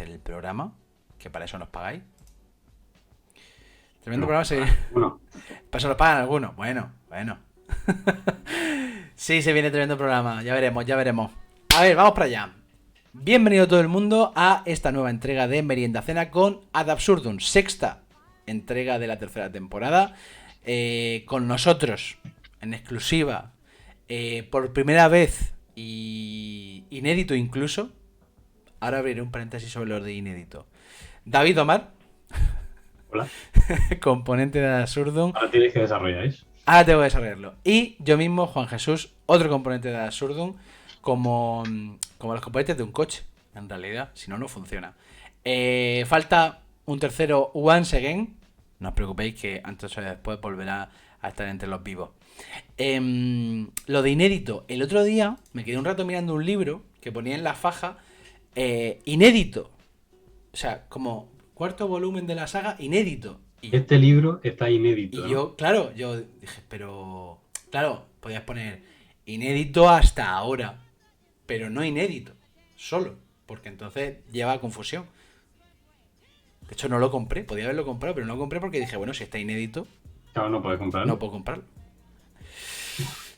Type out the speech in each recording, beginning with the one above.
hacer el programa, que para eso nos pagáis. Tremendo programa, sí. Bueno, Para eso nos pagan algunos. Bueno, bueno. Sí, se viene tremendo programa. Ya veremos, ya veremos. A ver, vamos para allá. Bienvenido todo el mundo a esta nueva entrega de Merienda Cena con Ad Absurdum, sexta entrega de la tercera temporada. Con nosotros, en exclusiva, por primera vez y inédito incluso. Ahora abriré un paréntesis sobre lo de inédito. David Omar, hola. componente de Ad Absurdum. Ahora tienes que desarrollar eso. Ahora tengo que desarrollarlo. Y yo mismo, Juan Jesús, otro componente de Ad Absurdum, como los componentes de un coche, en realidad, si no, no funciona. Falta un tercero once again. No os preocupéis que antes o después volverá a estar entre los vivos. Lo de inédito, el otro día me quedé un rato mirando un libro que ponía en la faja inédito. O sea, como cuarto volumen de la saga, inédito. Este libro está Y inédito, ¿no? yo, claro, yo dije, pero. Claro, podías poner inédito hasta ahora, pero no inédito, solo, porque entonces lleva a confusión. De hecho, no lo compré, podía haberlo comprado, pero no lo compré porque dije, bueno, si está inédito, Claro, no puedes no comprarlo. puedo comprarlo.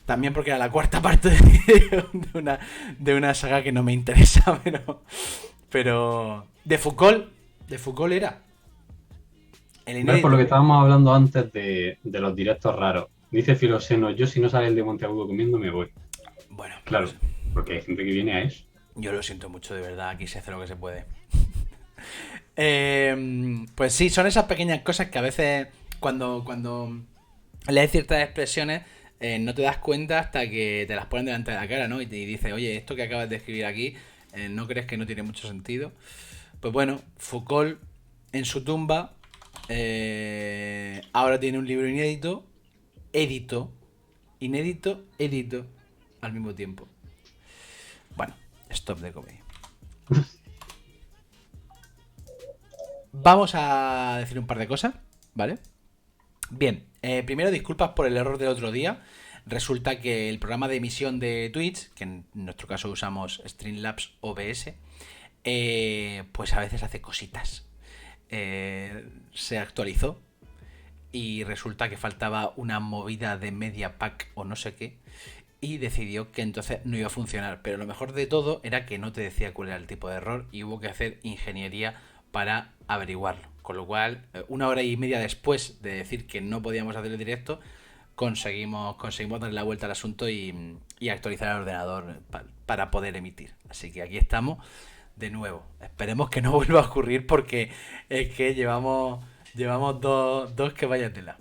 También porque era la cuarta parte de una saga que no me interesa, pero de Foucault era el ¿Ves por lo inédito. que estábamos hablando antes de los directos raros? Dice Filoseno, yo si no sale el de Monteagudo comiendo me voy. Bueno, pues Claro, porque hay gente que viene a eso. yo lo siento mucho, de verdad, aquí se hace lo que se puede. Pues sí, son esas pequeñas cosas que a veces cuando lees ciertas expresiones no te das cuenta hasta que te las ponen delante de la cara, ¿no? Y te dice, oye, esto que acabas de escribir aquí, ¿no crees que no tiene mucho sentido? Pues bueno, Foucault en su tumba ahora tiene un libro inédito, edito, inédito, edito al mismo tiempo. Bueno, stop de comedia. Vamos a decir un par de cosas, ¿vale? Bien, primero disculpas por el error del otro día. Resulta que el programa de emisión de Twitch, que en nuestro caso usamos Streamlabs OBS, pues a veces hace cositas. Se actualizó y resulta que faltaba una movida de media pack o no sé qué y decidió que entonces no iba a funcionar. Pero lo mejor de todo era que no te decía cuál era el tipo de error y hubo que hacer ingeniería para averiguarlo. Con lo cual, una hora y media después de decir que no podíamos hacer el directo, conseguimos darle la vuelta al asunto y actualizar el ordenador para poder emitir. Así que aquí estamos de nuevo. Esperemos que no vuelva a ocurrir porque es que llevamos dos que vaya tela.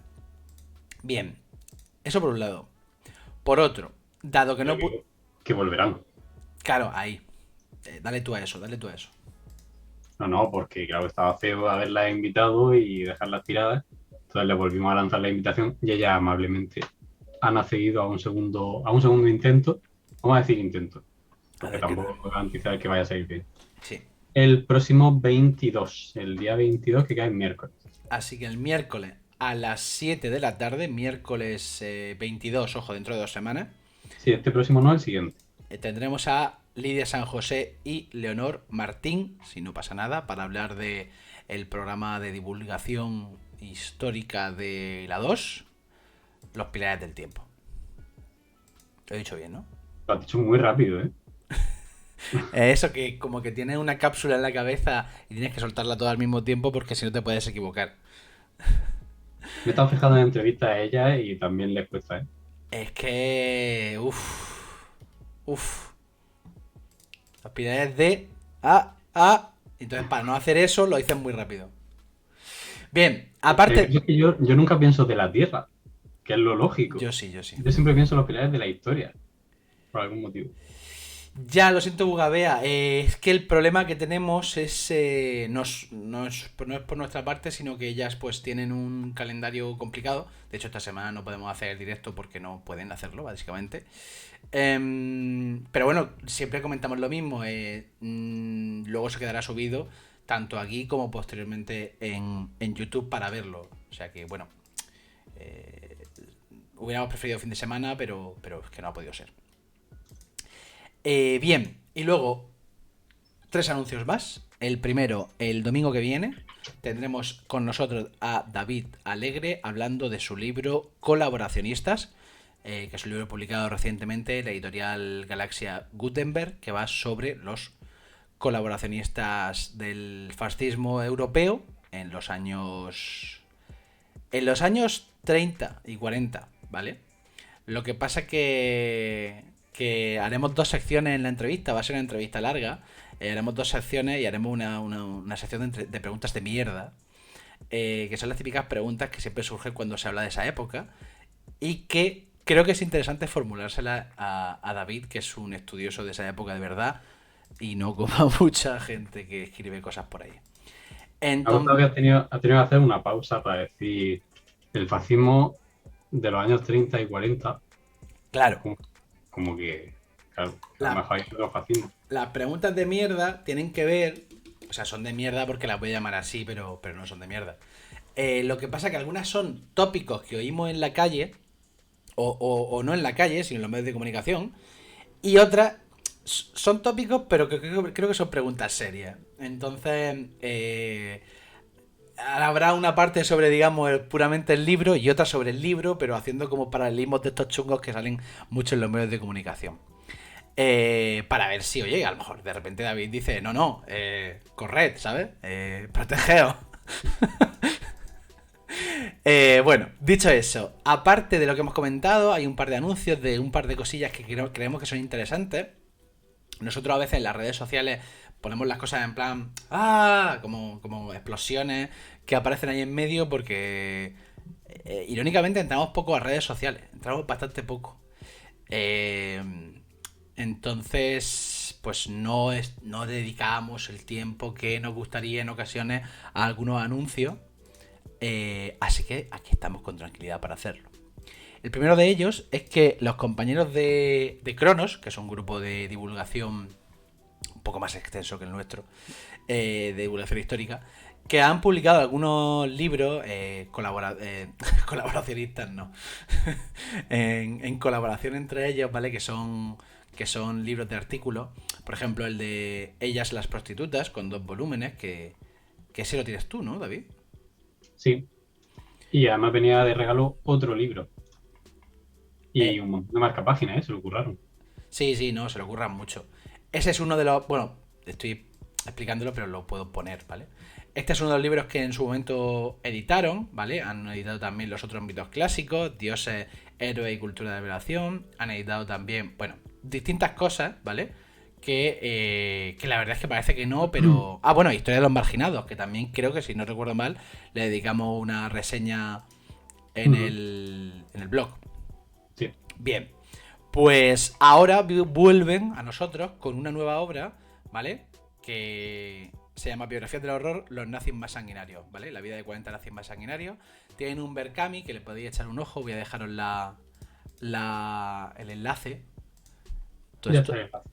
Bien, eso por un lado. Por otro, dado que Yo no... digo que volverán. Claro, ahí. Dale tú a eso, dale tú a eso. No, no, porque claro, estaba feo haberla invitado y dejarlas tiradas. Entonces le volvimos a lanzar la invitación y ella amablemente han accedido a un segundo intento. Vamos a decir intento, A porque ver qué tal. tampoco puedo garantizar que vaya a salir bien. Sí. El próximo 22, el día 22 que cae en miércoles. Así que el miércoles a las 7 de la tarde, miércoles 22, ojo, dentro de 2 semanas, Sí, este próximo no, el siguiente. tendremos a Lidia San José y Leonor Martín, si no pasa nada, para hablar de el programa de divulgación histórica de la 2, Los Pilares del Tiempo. Lo he dicho bien, ¿no? Lo has dicho muy rápido, ¿eh? Eso que como que tienes una cápsula en la cabeza y tienes que soltarla todo al mismo tiempo porque si no te puedes equivocar. Me he estado fijando en entrevistas a ella y también les cuesta, ¿eh? Es que... Uf. Los pilares de... Entonces para no hacer eso lo hice muy rápido. Bien, Pero aparte... es que yo nunca pienso de la Tierra, que es lo lógico. Yo sí, yo sí. Yo siempre pienso en los pilares de la historia, por algún motivo. Ya, lo siento, Bugabea. Es que el problema que tenemos es, no es por nuestra parte, sino que ellas pues tienen un calendario complicado. De hecho, esta semana no podemos hacer el directo porque no pueden hacerlo, básicamente. Pero bueno, siempre comentamos lo mismo. Luego se quedará subido tanto aquí como posteriormente en YouTube para verlo. O sea que, bueno, eh, hubiéramos preferido fin de semana, pero es que no ha podido ser. Bien, y luego, 3 anuncios más. El primero, el domingo que viene, tendremos con nosotros a David Alegre hablando de su libro Colaboracionistas, que es un libro publicado recientemente en la editorial Galaxia Gutenberg, que va sobre los colaboracionistas del fascismo europeo en los años 30 y 40, ¿vale? Lo que pasa que haremos 2 secciones en la entrevista, va a ser una entrevista larga, haremos 2 secciones y haremos una sección de preguntas de mierda, que son las típicas preguntas que siempre surgen cuando se habla de esa época y que creo que es interesante formulárselas a David, que es un estudioso de esa época de verdad y no como a mucha gente que escribe cosas por ahí. Me ha gustado que has tenido que hacer una pausa para decir el fascismo de los años 30 y 40. Claro. Como que, claro, a lo mejor hay otro fascismo. Las preguntas de mierda tienen que ver, o sea, son de mierda porque las voy a llamar así, pero no son de mierda. Lo que pasa es que algunas son tópicos que oímos en la calle, o no en la calle, sino en los medios de comunicación, y otras son tópicos, pero creo que son preguntas serias. Entonces, habrá una parte sobre, digamos, puramente el libro y otra sobre el libro, pero haciendo como paralelismos de estos chungos que salen mucho en los medios de comunicación. Para ver si, oye, a lo mejor de repente David dice, no, corred, ¿sabes? Protegeos. Bueno, dicho eso, aparte de lo que hemos comentado, hay un par de anuncios de un par de cosillas que creemos que son interesantes. Nosotros a veces en las redes sociales ponemos las cosas en plan, como explosiones que aparecen ahí en medio porque, irónicamente, entramos poco a redes sociales, entramos bastante poco. Entonces, pues no dedicamos el tiempo que nos gustaría en ocasiones a algunos anuncios. Así que aquí estamos con tranquilidad para hacerlo. El primero de ellos es que los compañeros de Cronos, que es un grupo de divulgación un poco más extenso que el nuestro, de divulgación histórica, que han publicado algunos libros colaboracionistas, no, en colaboración entre ellos, ¿vale? Que son libros de artículos. Por ejemplo, el de Ellas las prostitutas, con 2 volúmenes, que ese lo tienes tú, ¿no, David? Sí. Y además venía de regalo otro libro. Y un montón de marcapáginas, se lo curraron. Sí, no, se lo curran mucho. Ese es uno de los... Bueno, estoy explicándolo, pero lo puedo poner, ¿vale? Este es uno de los libros que en su momento editaron, ¿vale? Han editado también los otros mitos clásicos, Dioses, Héroes y Cultura de la Revelación. Han editado también, bueno, distintas cosas, ¿vale? Que la verdad es que parece que no, pero... bueno, Historia de los Marginados, que también creo que, si no recuerdo mal, le dedicamos una reseña en el blog. Sí. Bien, pues ahora vuelven a nosotros con una nueva obra, ¿vale? Que se llama Biografías del Horror, los nazis más sanguinarios, ¿vale? La vida de 40 nazis más sanguinarios. Tienen un Berkami que le podéis echar un ojo, voy a dejaros el enlace.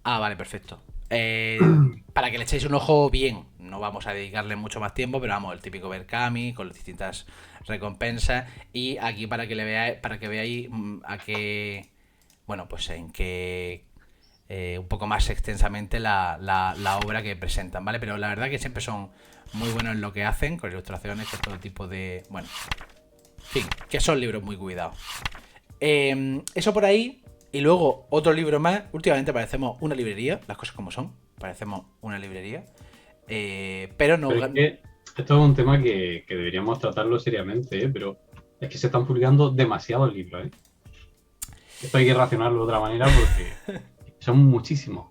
Vale, perfecto. Para que le echéis un ojo bien, no vamos a dedicarle mucho más tiempo, pero vamos, el típico Berkami con las distintas recompensas. Y aquí para que veáis a qué, bueno, pues en qué, un poco más extensamente la obra que presentan, ¿vale? Pero la verdad que siempre son muy buenos en lo que hacen, con ilustraciones, con todo tipo de, bueno, en fin, que son libros muy cuidados. Eso por ahí. Y luego otro libro más. Últimamente parecemos una librería, las cosas como son. Parecemos una librería. Pero no... Pero es que esto es un tema que deberíamos tratarlo seriamente, pero es que se están publicando demasiados libros, ¿eh? Esto hay que racionarlo de otra manera porque son muchísimos.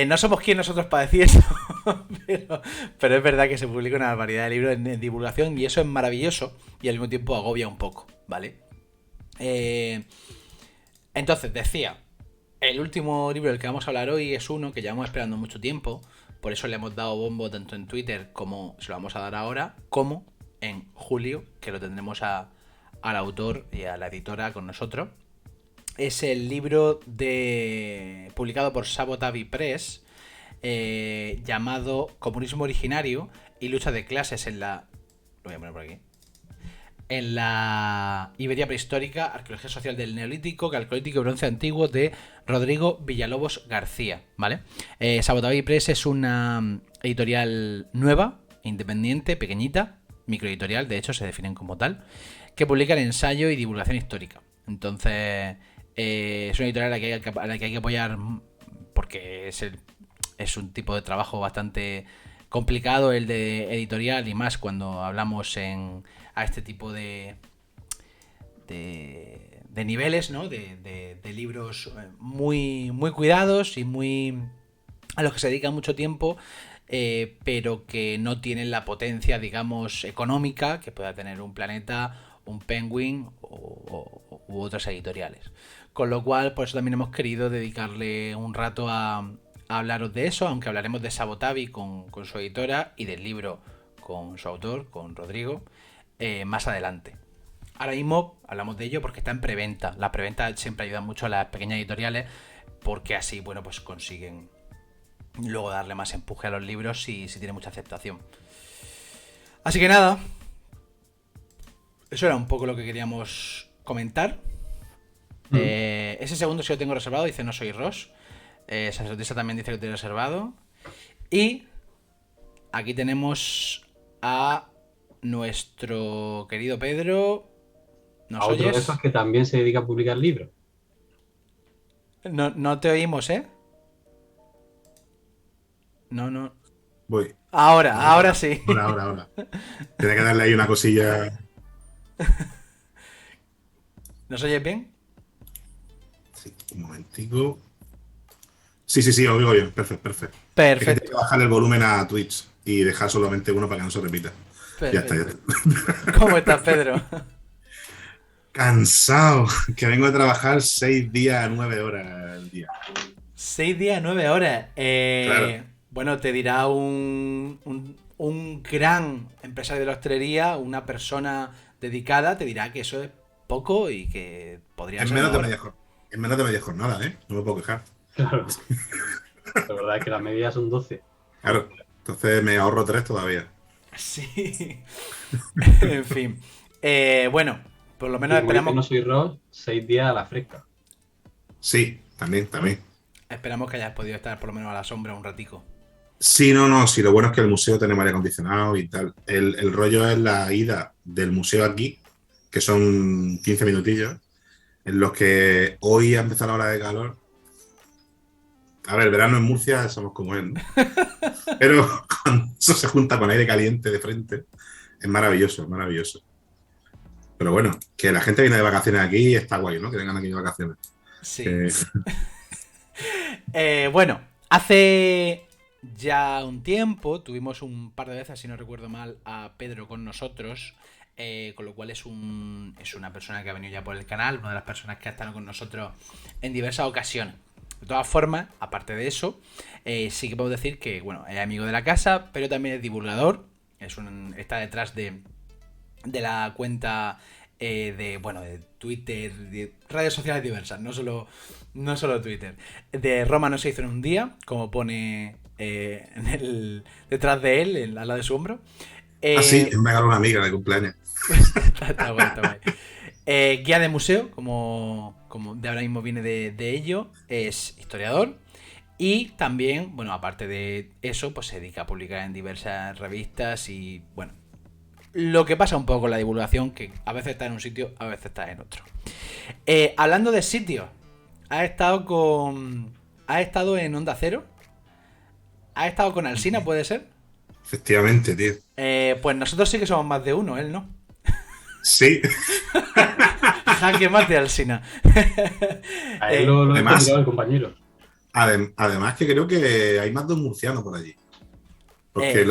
No somos quien nosotros para decir eso, pero es verdad que se publica una variedad de libros en divulgación y eso es maravilloso y al mismo tiempo agobia un poco, ¿vale? Entonces, decía, el último libro del que vamos a hablar hoy es uno que llevamos esperando mucho tiempo, por eso le hemos dado bombo tanto en Twitter como se lo vamos a dar ahora, como en julio, que lo tendremos al autor y a la editora con nosotros. Es el libro publicado por Sabotavi Press, llamado Comunismo Originario y Lucha de Clases en la... Lo voy a poner por aquí. en la Iberia prehistórica, arqueología social del Neolítico, Calcolítico y Bronce Antiguo de Rodrigo Villalobos García, ¿vale? Sabotabi Press es una editorial nueva, independiente, pequeñita, microeditorial, de hecho se definen como tal, que publica el ensayo y divulgación histórica. Entonces, es una editorial a la que hay que apoyar porque es un tipo de trabajo bastante complicado el de editorial, y más cuando hablamos a este tipo de niveles, ¿no? De libros muy, muy cuidados y muy a los que se dedica mucho tiempo, pero que no tienen la potencia, digamos, económica que pueda tener un Planeta, un Penguin u otras editoriales. Con lo cual, por eso también hemos querido dedicarle un rato a hablaros de eso, aunque hablaremos de Sabotabi con su editora y del libro con su autor, con Rodrigo, más adelante. Ahora mismo hablamos de ello porque está en preventa. La preventa siempre ayuda mucho a las pequeñas editoriales porque así, bueno, pues consiguen luego darle más empuje a los libros si tiene mucha aceptación. Así que nada, eso era un poco lo que queríamos comentar. Ese segundo sí lo tengo reservado, dice no soy Ross. Sacerdotisa también dice que lo tiene reservado. Y aquí tenemos a nuestro querido Pedro. ¿Nos A otro oyes? de esos que también se dedica a publicar libros. No te oímos, ¿eh? No. Voy. Ahora sí. Ahora. Tiene que darle ahí una cosilla. ¿Nos oyes bien? Sí, un momentico. Sí, oigo bien. Perfecto. Es que Perfecto. tengo que bajar el volumen a Twitch y dejar solamente uno para que no se repita. Perfecto. Ya está. ¿Cómo estás, Pedro? Cansado. Que vengo a trabajar 6 días a 9 horas al día. 6 días, 9 horas. Claro. Bueno, te dirá un gran empresario de la hostelería, una persona dedicada, te dirá que eso es poco y que podría Es ser menos de mejor. media jornada, ¿eh? No me puedo quejar. Claro. La verdad es que la media son 12. Claro. Entonces me ahorro 3 todavía. Sí. En fin. Bueno, por lo menos Y como dice esperamos. no soy Ross, 6 días a la fresca. Sí, también. Esperamos que hayas podido estar por lo menos a la sombra un ratico. Sí, no. Sí, lo bueno es que el museo tiene aire acondicionado y tal. El rollo es la ida del museo aquí, que son 15 minutillos, en los que hoy ha empezado la hora de calor. A ver, verano en Murcia somos como él, ¿no? Pero cuando eso se junta con aire caliente de frente, es maravilloso. Pero bueno, que la gente viene de vacaciones aquí y está guay, ¿no? Que vengan aquí de vacaciones. Sí. Bueno, hace ya un tiempo tuvimos un par de veces, si no recuerdo mal, a Pedro con nosotros, con lo cual es una persona que ha venido ya por el canal, una de las personas que ha estado con nosotros en diversas ocasiones. De todas formas, aparte de eso, sí que puedo decir que, bueno, es amigo de la casa, pero también es divulgador, está detrás de la cuenta de Twitter, de redes sociales diversas, no solo Twitter. De Roma no se hizo en un día, como pone detrás de él, al lado de su hombro. Sí, me regaló una amiga de cumpleaños. Está guay. Guía de museo, como de ahora mismo viene de ello, es historiador. Y también, bueno, aparte de eso, pues se dedica a publicar en diversas revistas y, bueno, lo que pasa un poco con la divulgación, que a veces está en un sitio, a veces está en otro. Hablando de sitios, has estado en Onda Cero, has estado con Alsina, ¿puede ser? Efectivamente, tío. Pues nosotros sí que somos más de uno, él no. Sí. Jaque mate Alsina. A él lo además- ha el compañero. Además que creo que hay más de un murciano por allí. Porque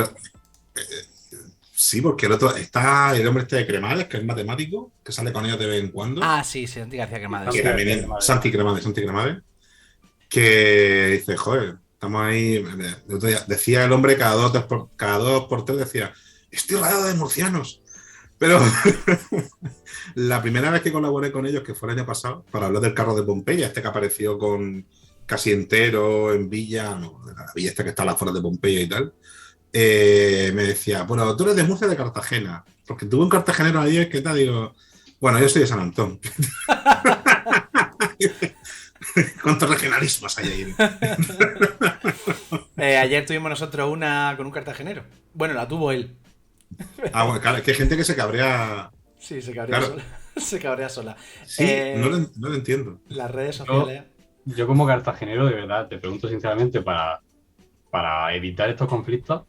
sí, porque el otro está el hombre este de Cremades, que es matemático, que sale con ellos de vez en cuando. Sí, Santi García Cremades. Que Sí. también es Santi Cremades, que dice, joder, estamos ahí. El otro día decía el hombre cada dos por tres, decía, estoy rodeado de murcianos. Pero la primera vez que colaboré con ellos, que fue el año pasado, para hablar del carro de Pompeya, este que apareció con casi entero en Villa, no, la villa esta que está a las afueras de Pompeya y tal, me decía, bueno, tú eres de Murcia o de Cartagena, porque tuve un cartagenero ayer, ¿qué tal? Digo, bueno, yo soy de San Antón. ¿Cuántos regionalismos hay ahí? Ayer tuvimos nosotros una con un cartagenero. Bueno, la tuvo él. Ah, bueno, claro, es que hay gente que se cabrea. Sí, se cabrea Claro, sola. Se cabrea sola. sí, no lo entiendo. Las redes Yo, sociales. yo como cartagenero, de verdad, te pregunto sinceramente para evitar estos conflictos,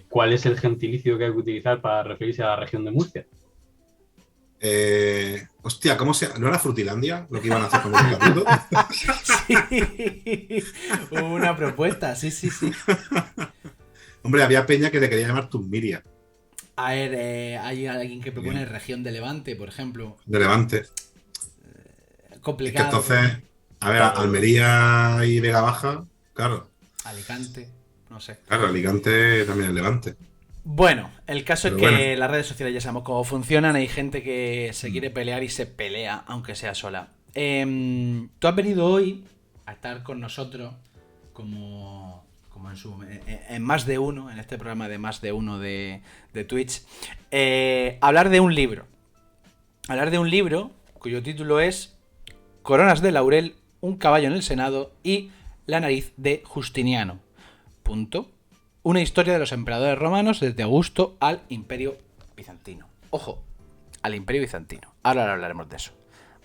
¿cuál es el gentilicio que hay que utilizar para referirse a la región de Murcia? Hostia, ¿cómo se...? ¿No era Frutilandia lo que iban a hacer con los estatutos? Sí. Hubo una propuesta, sí, sí, sí. Hombre, había peña que le quería llamar Tummiria, A ver, hay alguien que propone Bien. región de Levante, por ejemplo. de Levante. Es que Complicado. entonces, a ver, Claro, Almería y Vega Baja, claro. Alicante, no sé. Claro, Alicante también es Levante. Bueno, el caso es Pero bueno, que las redes sociales ya sabemos cómo funcionan. Hay gente que se quiere pelear y se pelea, aunque sea sola. Tú has venido hoy a estar con nosotros como en más de uno, en este programa de más de uno de Twitch, hablar de un libro. Hablar de un libro cuyo título es Coronas de Laurel, un caballo en el Senado y la nariz de Justiniano. Punto. Una historia de los emperadores romanos desde Augusto al Imperio Bizantino. Ojo, al Imperio Bizantino. Ahora hablaremos de eso.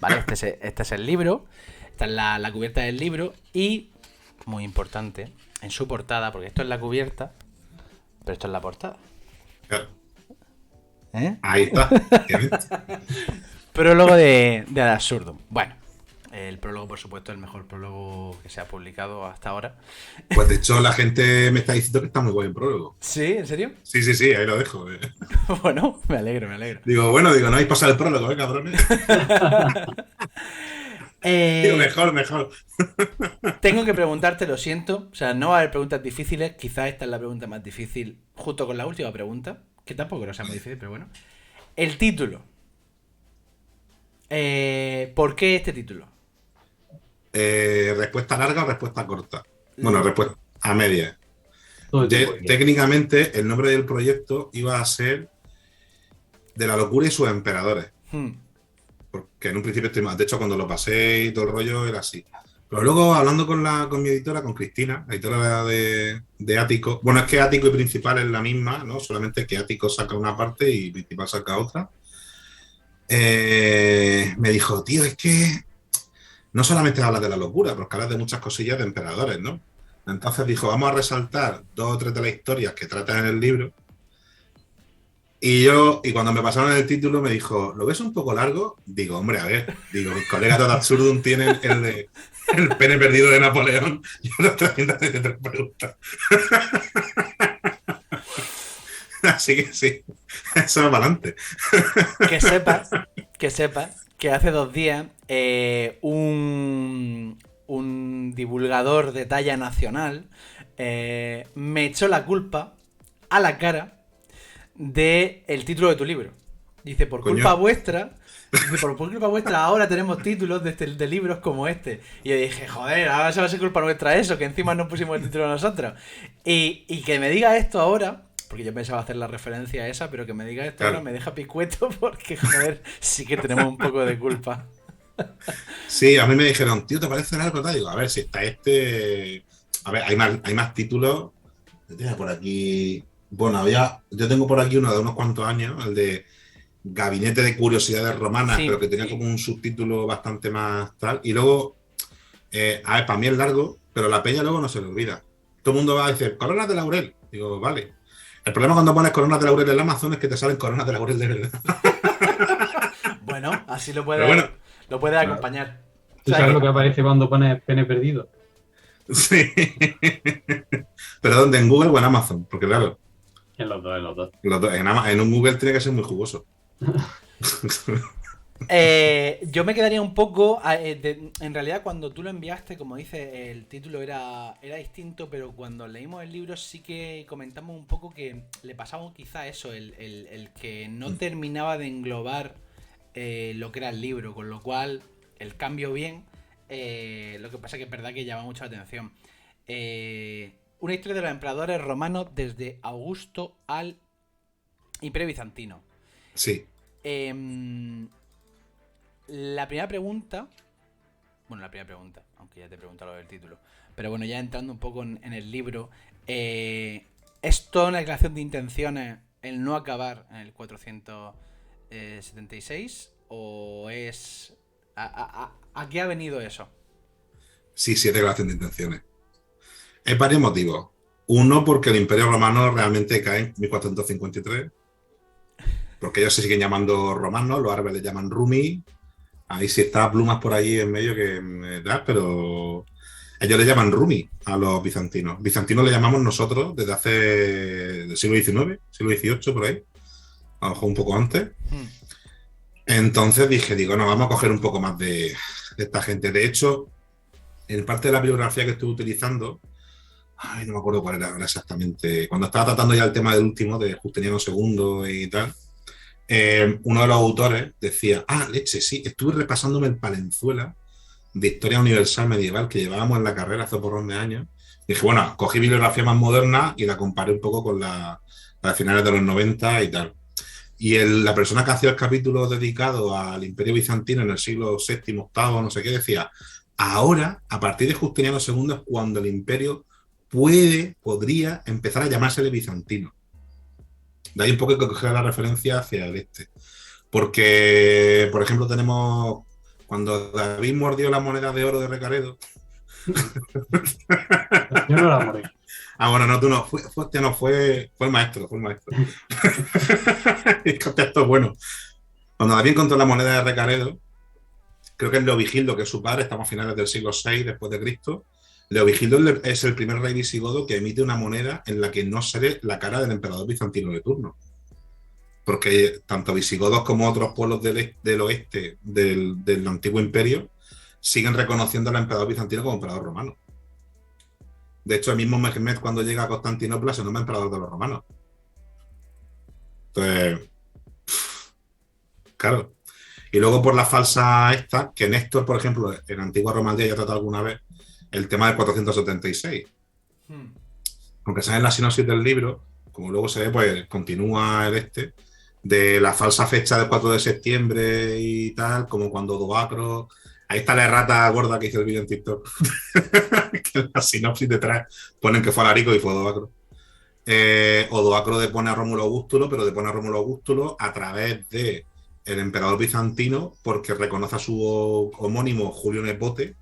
¿Vale? Este es el libro. Esta es la cubierta del libro. Y, muy importante, en su portada, porque esto es la cubierta, pero esto es la portada. claro, ¿Eh? ahí está. Efectivamente. Prólogo de Ad Absurdum. Bueno, el prólogo, por supuesto, es el mejor prólogo que se ha publicado hasta ahora. Pues de hecho, la gente me está diciendo que está muy buen prólogo. ¿Sí? ¿En serio? Sí, sí, sí, ahí lo dejo. Bueno, me alegro, me alegro. Digo, no habéis pasado el prólogo, cabrones. Digo, Eh, mejor, mejor. Tengo que preguntarte, lo siento. O sea, no va a haber preguntas difíciles. Quizás esta es la pregunta más difícil, junto con la última pregunta. Que tampoco no sea muy difícil, pero bueno. El título. ¿Por qué este título? Respuesta larga o respuesta corta. Bueno, respuesta a media. todo tipo de cosas. Técnicamente, el nombre del proyecto iba a ser De la locura y sus emperadores. Hmm. Porque en un principio estoy más. De hecho, cuando lo pasé y todo el rollo era así. Pero luego, hablando con mi editora, con Cristina, la editora de Ático. Bueno, es que Ático y Principal es la misma, ¿no? Solamente que Ático saca una parte y Principal saca otra. Me dijo, tío, es que no solamente hablas de la locura, porque hablas de muchas cosillas de emperadores, ¿no? Entonces dijo, vamos a resaltar dos o tres de las historias que tratan en el libro. Y cuando me pasaron el título me dijo, ¿lo ves un poco largo? Digo, hombre, a ver, digo, mis colegas de Ad Absurdum tienen el pene perdido de Napoleón y unos 373 preguntas. Así que sí, eso va para adelante. Que sepas, que sepas que hace 2 días un divulgador de talla nacional me echó la culpa a la cara de el título de tu libro. Dice, por Coño, culpa vuestra, dice, por culpa vuestra ahora tenemos títulos de libros como este. Y yo dije, joder, ahora se va a ser culpa nuestra eso, que encima no pusimos el título nosotros. Y que me diga esto ahora, porque yo pensaba hacer la referencia a esa, pero que me diga esto ahora claro. me deja picueto porque, joder, sí que tenemos un poco de culpa. Sí, a mí me dijeron, tío, ¿te parece largo? Tal? Digo, a ver, si está este... A ver, hay más títulos. Yo tenía por aquí... Bueno, yo tengo por aquí uno de unos cuantos años, el de Gabinete de Curiosidades Romanas, pero Sí, que tenía como un subtítulo bastante más tal. Y luego, a ver, para mí es largo, pero la peña luego no se le olvida. Todo el mundo va a decir, coronas de laurel. Digo, vale. El problema cuando pones coronas de laurel en el Amazon es que te salen coronas de laurel de verdad. bueno, así Pero bueno, lo puedes claro. acompañar. O ¿Tú sea sabes lo que que aparece cuando pones pene perdido? Sí. Pero ¿dónde? ¿En Google o en Amazon? Porque claro, En los dos, en los dos. en un Google tiene que ser muy jugoso. Yo me quedaría un poco. En realidad, cuando tú lo enviaste, como dice, el título era distinto, pero cuando leímos el libro sí que comentamos un poco que le pasaba quizá eso, el que no terminaba de englobar lo que era el libro, con lo cual el cambio bien. Lo que pasa que es verdad que llama mucho la atención. una historia de los emperadores romanos desde Augusto al Imperio Bizantino. Sí. La primera pregunta, aunque ya te he preguntado lo del título, pero bueno, ya entrando un poco en el libro, ¿es toda una declaración de intenciones el no acabar en el 476 o es... ¿A qué ha venido eso? Sí, es declaración de intenciones. Hay varios motivos. Uno, porque el Imperio Romano realmente cae en 1453, porque ellos se siguen llamando romanos, los árabes le llaman Rumi. Ahí sí está Plumas por allí en medio que me da, pero ellos le llaman Rumi a los bizantinos. Bizantinos le llamamos nosotros desde hace del siglo XIX, siglo XVIII, por ahí. A lo mejor un poco antes. Entonces digo, no, vamos a coger un poco más de esta gente. De hecho, en parte de la bibliografía que estuve utilizando, ay, no me acuerdo cuál era exactamente, cuando estaba tratando ya el tema del último, de Justiniano II y tal, uno de los autores decía, leche, sí, estuve repasándome el Palenzuela de Historia Universal Medieval que llevábamos en la carrera hace porrón de años. Y dije, bueno, cogí bibliografía más moderna y la comparé un poco con la de finales de los 90 y tal. Y la persona que hacía el capítulo dedicado al Imperio Bizantino en el siglo VII, VIII, no sé qué, decía, ahora, a partir de Justiniano II, es cuando el imperio podría empezar a llamársele bizantino. De ahí un poco que coger la referencia hacia el este. Porque, por ejemplo, tenemos cuando David mordió la moneda de oro de Recaredo. Yo no la morí. Bueno, no, tú no. Fue el maestro. El contexto es bueno. Cuando David encontró la moneda de Recaredo, creo que es Leovigildo, que es su padre, estamos a finales del siglo VI después de Cristo. Leovigildo es el primer rey visigodo que emite una moneda en la que no se ve la cara del emperador bizantino de turno. Porque tanto visigodos como otros pueblos del oeste del antiguo imperio siguen reconociendo al emperador bizantino como emperador romano. De hecho, el mismo Mehmed, cuando llega a Constantinopla, se nombra emperador de los romanos. Entonces, claro. Y luego por la falsa esta, que Néstor, por ejemplo, en Antigua Romandía ya ha tratado alguna vez el tema del 476. Aunque sea en la sinopsis del libro, como luego se ve, pues continúa de la falsa fecha del 4 de septiembre y tal, como cuando Odoacro... Ahí está la errata gorda que hizo el vídeo en TikTok. Que en la sinopsis detrás ponen que fue Alarico y fue Odoacro. Odoacro depone a Rómulo Augustulo, pero depone a Rómulo Augustulo a través de el emperador bizantino, porque reconoce a su homónimo Julio Nepote,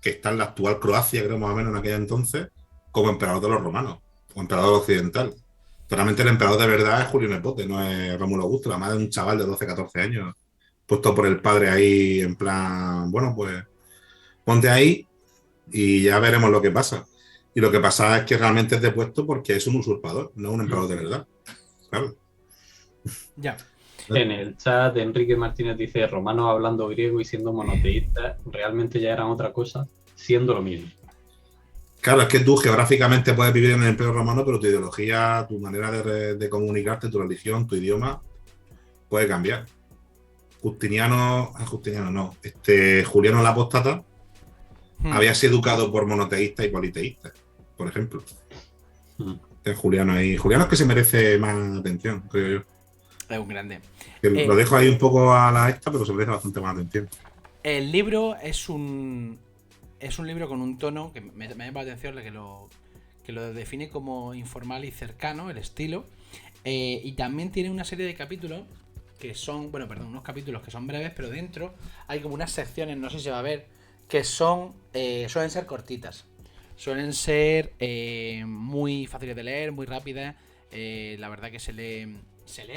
que está en la actual Croacia, creo más o menos en aquella entonces, como emperador de los romanos, o emperador occidental. Realmente el emperador de verdad es Julio Nepote, no es Rómulo Augustulo, además de un chaval de 12, 14 años, puesto por el padre ahí en plan, bueno, pues ponte ahí y ya veremos lo que pasa. Y lo que pasa es que realmente es depuesto porque es un usurpador, no un emperador de verdad. Claro. Ya. En el chat, Enrique Martínez dice, romanos hablando griego y siendo monoteístas, realmente ya eran otra cosa, siendo lo mismo. Claro, es que tú geográficamente puedes vivir en el Imperio Romano, pero tu ideología, tu manera de comunicarte, tu religión, tu idioma, puede cambiar. Juliano el Apóstata había sido educado por monoteístas y politeístas, por ejemplo. Juliano es que se merece más atención, creo yo. Es un grande. Lo dejo ahí un poco a la pero se merece bastante más atención. El libro es un libro con un tono que me llama la atención, que lo define como informal y cercano, el estilo. Y también tiene una serie de capítulos que son, unos capítulos que son breves, pero dentro hay como unas secciones, no sé si se va a ver, que suelen ser cortitas. Suelen ser muy fáciles de leer, muy rápidas. La verdad que se lee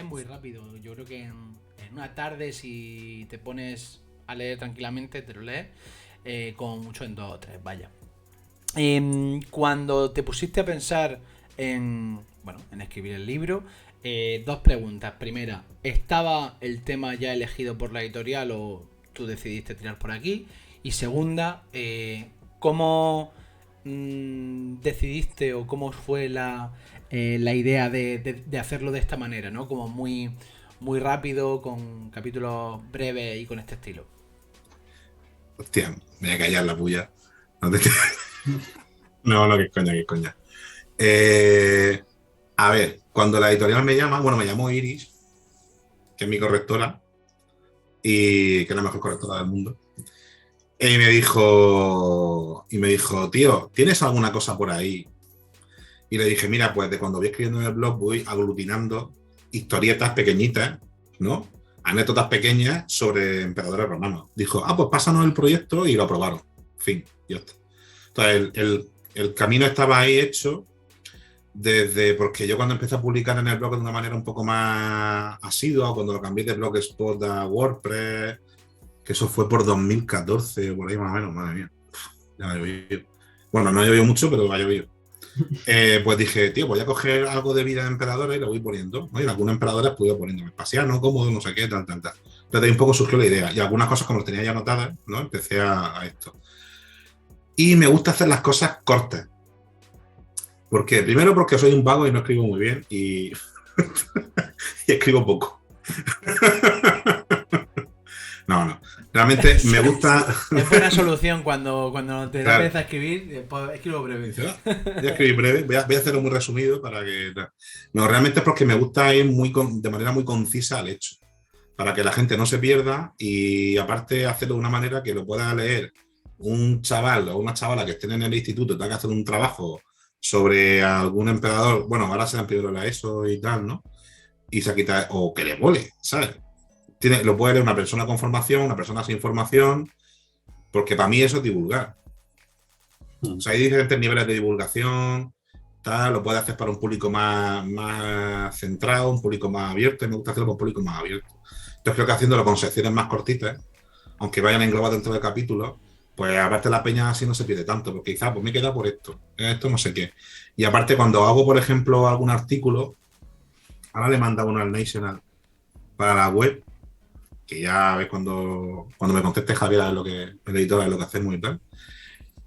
muy rápido. Yo creo que en una tarde, si te pones a leer tranquilamente, te lo lees. Como mucho en 2 o 3, vaya. Cuando te pusiste a pensar en escribir el libro, 2 preguntas. Primera, ¿estaba el tema ya elegido por la editorial o tú decidiste tirar por aquí? Y segunda, ¿cómo decidiste o cómo fue la idea de hacerlo de esta manera, ¿no? Como muy, muy rápido, con capítulos breves y con este estilo. Hostia, me voy a callar la puya. No, que es coña. A ver, cuando la editorial me llama, bueno, me llamó Iris, que es mi correctora, y que es la mejor correctora del mundo. Y me dijo, tío, ¿tienes alguna cosa por ahí? Y le dije, mira, pues de cuando voy escribiendo en el blog voy aglutinando historietas pequeñitas, ¿no? Anécdotas pequeñas sobre emperadores romanos. Dijo, pues pásanos el proyecto y lo aprobaron. Fin, ya está. Entonces, el camino estaba ahí hecho porque yo cuando empecé a publicar en el blog de una manera un poco más asidua, cuando lo cambié de Blogspot a WordPress, que eso fue por 2014, por ahí más o menos, madre mía. Ya ha llovido. Bueno, no ha llovido mucho, pero ha llovido. Pues dije, tío, voy a coger algo de vida de emperadores y lo voy poniendo, ¿no? Y en algunos emperadores pues iba poniendo Vespasiano, cómodo, no sé qué, tal. Entonces ahí un poco surgió la idea. Y algunas cosas, como las tenía ya anotadas, ¿no? Empecé a esto. Y me gusta hacer las cosas cortas. ¿Por qué? Primero porque soy un vago y no escribo muy bien y, y escribo poco. No. Realmente me gusta. Es buena solución cuando te da Claro. pereza escribir, pues escribo breve. Voy a escribir breve, voy a hacerlo muy resumido para que. No, realmente es porque me gusta ir de manera muy concisa al hecho. Para que la gente no se pierda y aparte hacerlo de una manera que lo pueda leer un chaval o una chavala que estén en el instituto y tenga que hacer un trabajo sobre algún emperador. Bueno, ahora se dan primero la ESO y tal, ¿no? Y se quita, o que le mole, ¿sabes? Lo puede leer una persona con formación, una persona sin formación, porque para mí eso es divulgar. O sea, hay diferentes niveles de divulgación, tal, lo puede hacer para un público más centrado, un público más abierto, y me gusta hacerlo con un público más abierto. Entonces creo que haciéndolo con secciones más cortitas, aunque vayan englobadas dentro del capítulo, pues aparte la peña así no se pierde tanto, porque quizás pues me queda por esto no sé qué. Y aparte cuando hago, por ejemplo, algún artículo, ahora le manda uno al National para la web, que ya ves cuando me conteste Javier a el editor es lo que hacemos y tal.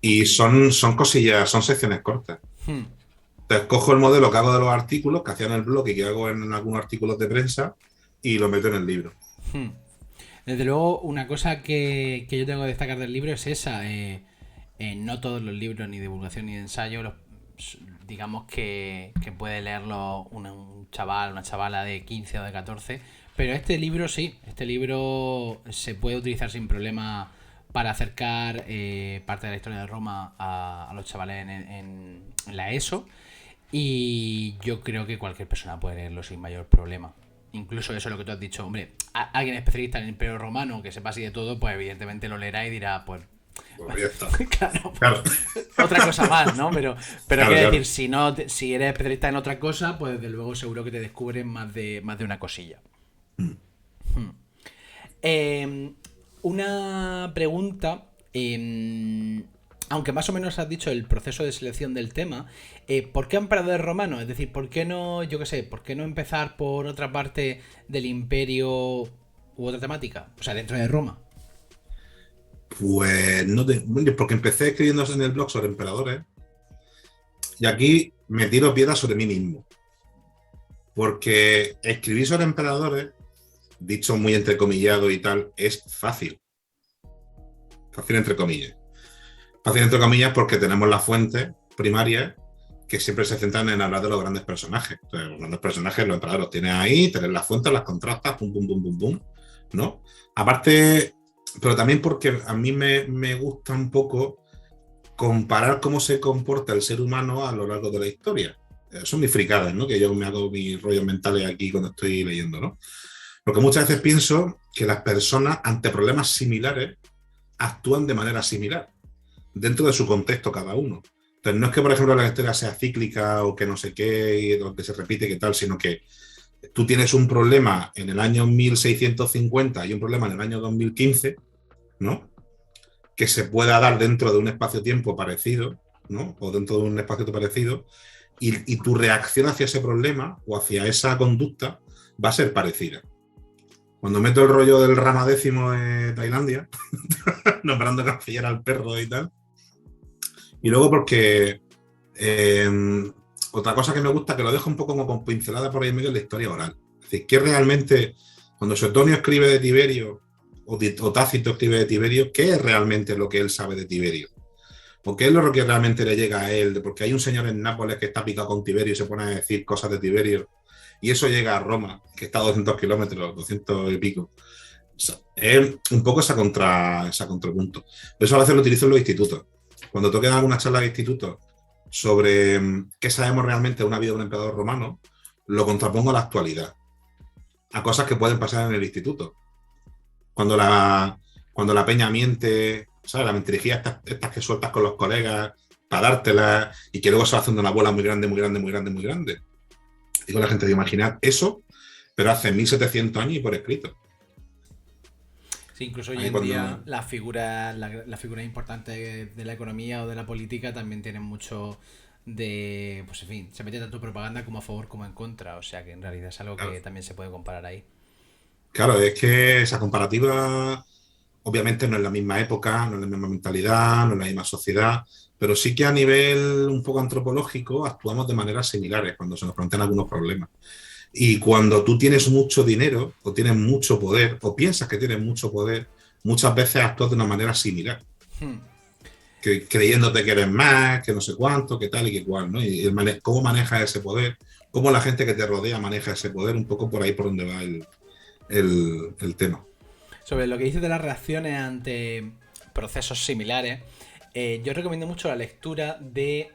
Y son cosillas, son secciones cortas. Entonces cojo el modelo que hago de los artículos que hacía en el blog y que hago en algunos artículos de prensa y lo meto en el libro. Desde luego, una cosa que yo tengo que destacar del libro es esa. No todos los libros, ni divulgación ni de ensayo, digamos que puede leerlo un chaval, una chavala de 15 o de 14. Pero este libro sí, este libro se puede utilizar sin problema para acercar parte de la historia de Roma a los chavales en la ESO. Y yo creo que cualquier persona puede leerlo sin mayor problema. Incluso eso es lo que tú has dicho, hombre, alguien especialista en el Imperio Romano que sepa así de todo, pues evidentemente lo leerá y dirá, pues Pues ya está. claro. Otra cosa más, ¿no? Pero Claro, quiero claro. decir, si eres especialista en otra cosa, pues desde luego seguro que te descubren más de una cosilla. Una pregunta, aunque más o menos has dicho el proceso de selección del tema, ¿por qué emperadores romanos? Es decir, ¿por qué no, yo qué sé, por qué no empezar por otra parte del imperio u otra temática? O sea, dentro de Roma. Pues no porque empecé escribiendo en el blog sobre emperadores y aquí me tiro piedras sobre mí mismo. Porque escribir sobre emperadores, dicho muy entrecomillado y tal, es fácil. Fácil entre comillas. Fácil entre comillas porque tenemos las fuentes primarias que siempre se centran en hablar de los grandes personajes. Entonces, los grandes personajes, los emperadores los tienes ahí, tienes las fuentes, las contrastas, pum, pum, pum, pum, pum, ¿no? Aparte, pero también porque a mí me gusta un poco comparar cómo se comporta el ser humano a lo largo de la historia. Son mis fricadas, ¿no? Que yo me hago mis rollos mentales aquí cuando estoy leyendo, ¿no? Porque muchas veces pienso que las personas ante problemas similares actúan de manera similar, dentro de su contexto cada uno. Entonces no es que, por ejemplo, la historia sea cíclica o que no sé qué, o que se repite, que tal, sino que tú tienes un problema en el año 1650 y un problema en el año 2015, ¿no? Que se pueda dar dentro de un espacio-tiempo parecido, ¿no? O dentro de un espacio parecido, y tu reacción hacia ese problema o hacia esa conducta va a ser parecida. Cuando meto el rollo del Rama X de Tailandia, nombrando canciller al perro y tal, y luego porque otra cosa que me gusta, que lo dejo un poco como con pincelada por ahí en medio, es la historia oral. Es decir, que realmente, cuando Suetonio escribe de Tiberio, o Tácito escribe de Tiberio, ¿qué es realmente lo que él sabe de Tiberio? ¿O qué es lo que realmente le llega a él? Porque hay un señor en Nápoles que está picado con Tiberio y se pone a decir cosas de Tiberio, y eso llega a Roma, que está a 200 kilómetros, 200 y pico. O sea, es un poco ese contrapunto. Eso a veces lo utilizo en los institutos. Cuando toquen alguna charla de institutos sobre qué sabemos realmente de una vida de un emperador romano, lo contrapongo a la actualidad, a cosas que pueden pasar en el instituto. Cuando la peña miente, ¿sabes? La mentirijilla estas que sueltas con los colegas para dártelas y que luego se va haciendo una bola muy grande, muy grande, muy grande, muy grande. Digo a la gente de imaginar eso, pero hace 1700 años y por escrito. Sí, incluso hoy en día las figuras importantes de la economía o de la política también tienen mucho de, pues en fin, se mete tanto propaganda como a favor como en contra, o sea que en realidad es algo que también se puede comparar ahí. Claro, es que esa comparativa obviamente no es la misma época, no es la misma mentalidad, no es la misma sociedad, pero sí que a nivel un poco antropológico actuamos de maneras similares cuando se nos plantean algunos problemas. Y cuando tú tienes mucho dinero o tienes mucho poder o piensas que tienes mucho poder, muchas veces actúas de una manera similar. Creyéndote que eres más, que no sé cuánto, que tal y que cual, ¿no? Y cómo manejas ese poder, cómo la gente que te rodea maneja ese poder, un poco por ahí por donde va el tema. Sobre lo que dices de las reacciones ante procesos similares, yo recomiendo mucho la lectura de...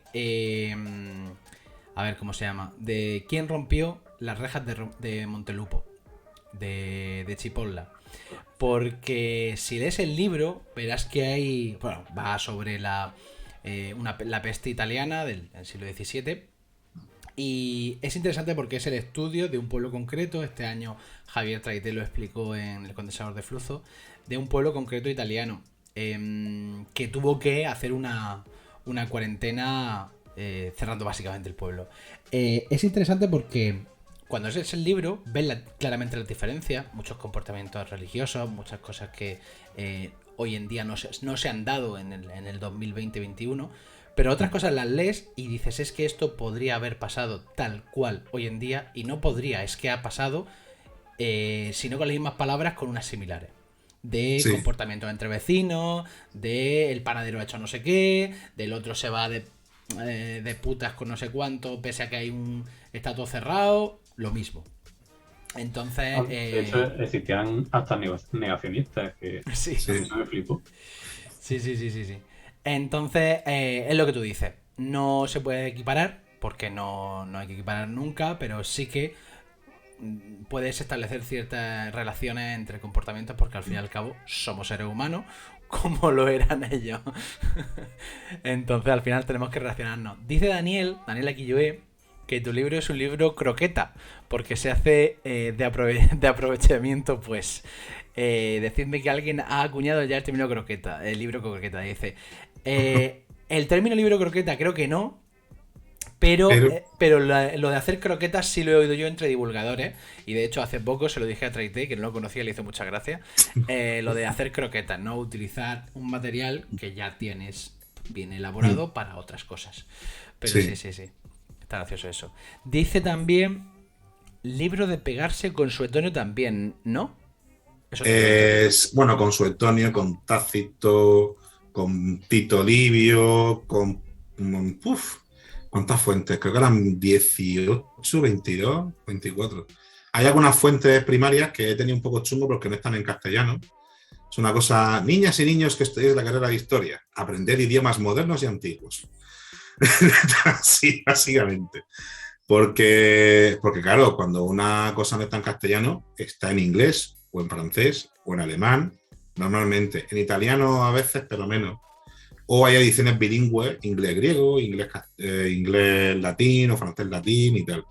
a ver cómo se llama. De ¿Quién rompió las rejas de Montelupo? De Cipolla. Porque si lees el libro, verás que hay... Bueno, va sobre la peste italiana del siglo XVII. Y es interesante porque es el estudio de un pueblo concreto. Este año Javier Traité lo explicó en El Condensador de Flujo. De un pueblo concreto italiano. Que tuvo que hacer una cuarentena cerrando básicamente el pueblo. Es interesante porque cuando lees el libro ves claramente las diferencias. Muchos comportamientos religiosos, muchas cosas que hoy en día no se han dado en el 2020-21. Pero otras cosas las lees y dices, es que esto podría haber pasado tal cual hoy en día, y no podría, es que ha pasado, sino con las mismas palabras, con unas similares. De comportamientos entre vecinos, de el panadero ha hecho no sé qué, del otro se va de putas con no sé cuánto, pese a que está todo cerrado, lo mismo. Entonces... de hecho, existían hasta negacionistas, que sí. No me flipo. Sí. Entonces, es lo que tú dices. No se puede equiparar, porque no hay que equiparar nunca, pero sí que puedes establecer ciertas relaciones entre comportamientos, porque al fin y al cabo somos seres humanos, como lo eran ellos. Entonces, al final tenemos que relacionarnos. Dice Daniel Aquilloé, que tu libro es un libro croqueta, porque se hace de aprovechamiento, pues. Decidme que alguien ha acuñado ya el término croqueta, el libro croqueta. Dice, el término libro croqueta creo que no, pero lo de hacer croquetas sí lo he oído yo entre divulgadores, y de hecho hace poco se lo dije a Traité, que no lo conocía, le hizo mucha gracia, lo de hacer croquetas, no utilizar un material que ya tienes bien elaborado para otras cosas. Pero sí, está gracioso eso. Dice también, libro de pegarse con Suetonio también, ¿no? Bueno, con Suetonio, con Tácito, con Tito Livio, con... ¿cuántas fuentes? Creo que eran 18, 22, 24. Hay algunas fuentes primarias que he tenido un poco chungo porque no están en castellano. Es una cosa, niñas y niños que estudiáis la carrera de historia, aprender idiomas modernos y antiguos. Sí, básicamente. Porque, claro, cuando una cosa no está en castellano, está en inglés, o en francés, o en alemán, normalmente. En italiano a veces, pero menos. O hay ediciones bilingües, inglés-griego, inglés-latín o francés-latín y tal.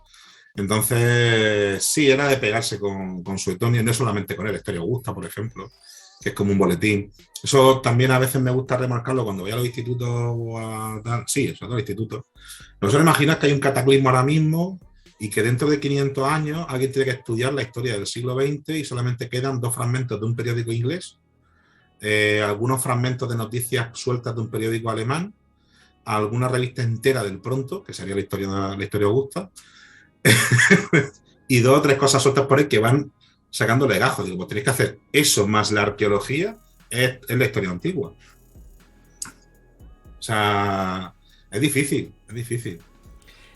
Entonces, sí, era de pegarse con Suetonio, no solamente con él, Historia Augusta, por ejemplo, que es como un boletín. Eso también a veces me gusta remarcarlo cuando voy a los institutos o a tal. Sí, sobre todo a los institutos. No os imagináis que hay un cataclismo ahora mismo y que dentro de 500 años alguien tiene que estudiar la historia del siglo XX y solamente quedan 2 fragmentos de un periódico inglés, algunos fragmentos de noticias sueltas de un periódico alemán, alguna revista entera del Pronto, que sería la historia Augusta, y 2 o 3 cosas sueltas por ahí que van sacando legajos. Digo, pues tenéis que hacer eso más la arqueología, es la historia antigua. O sea, es difícil, es difícil.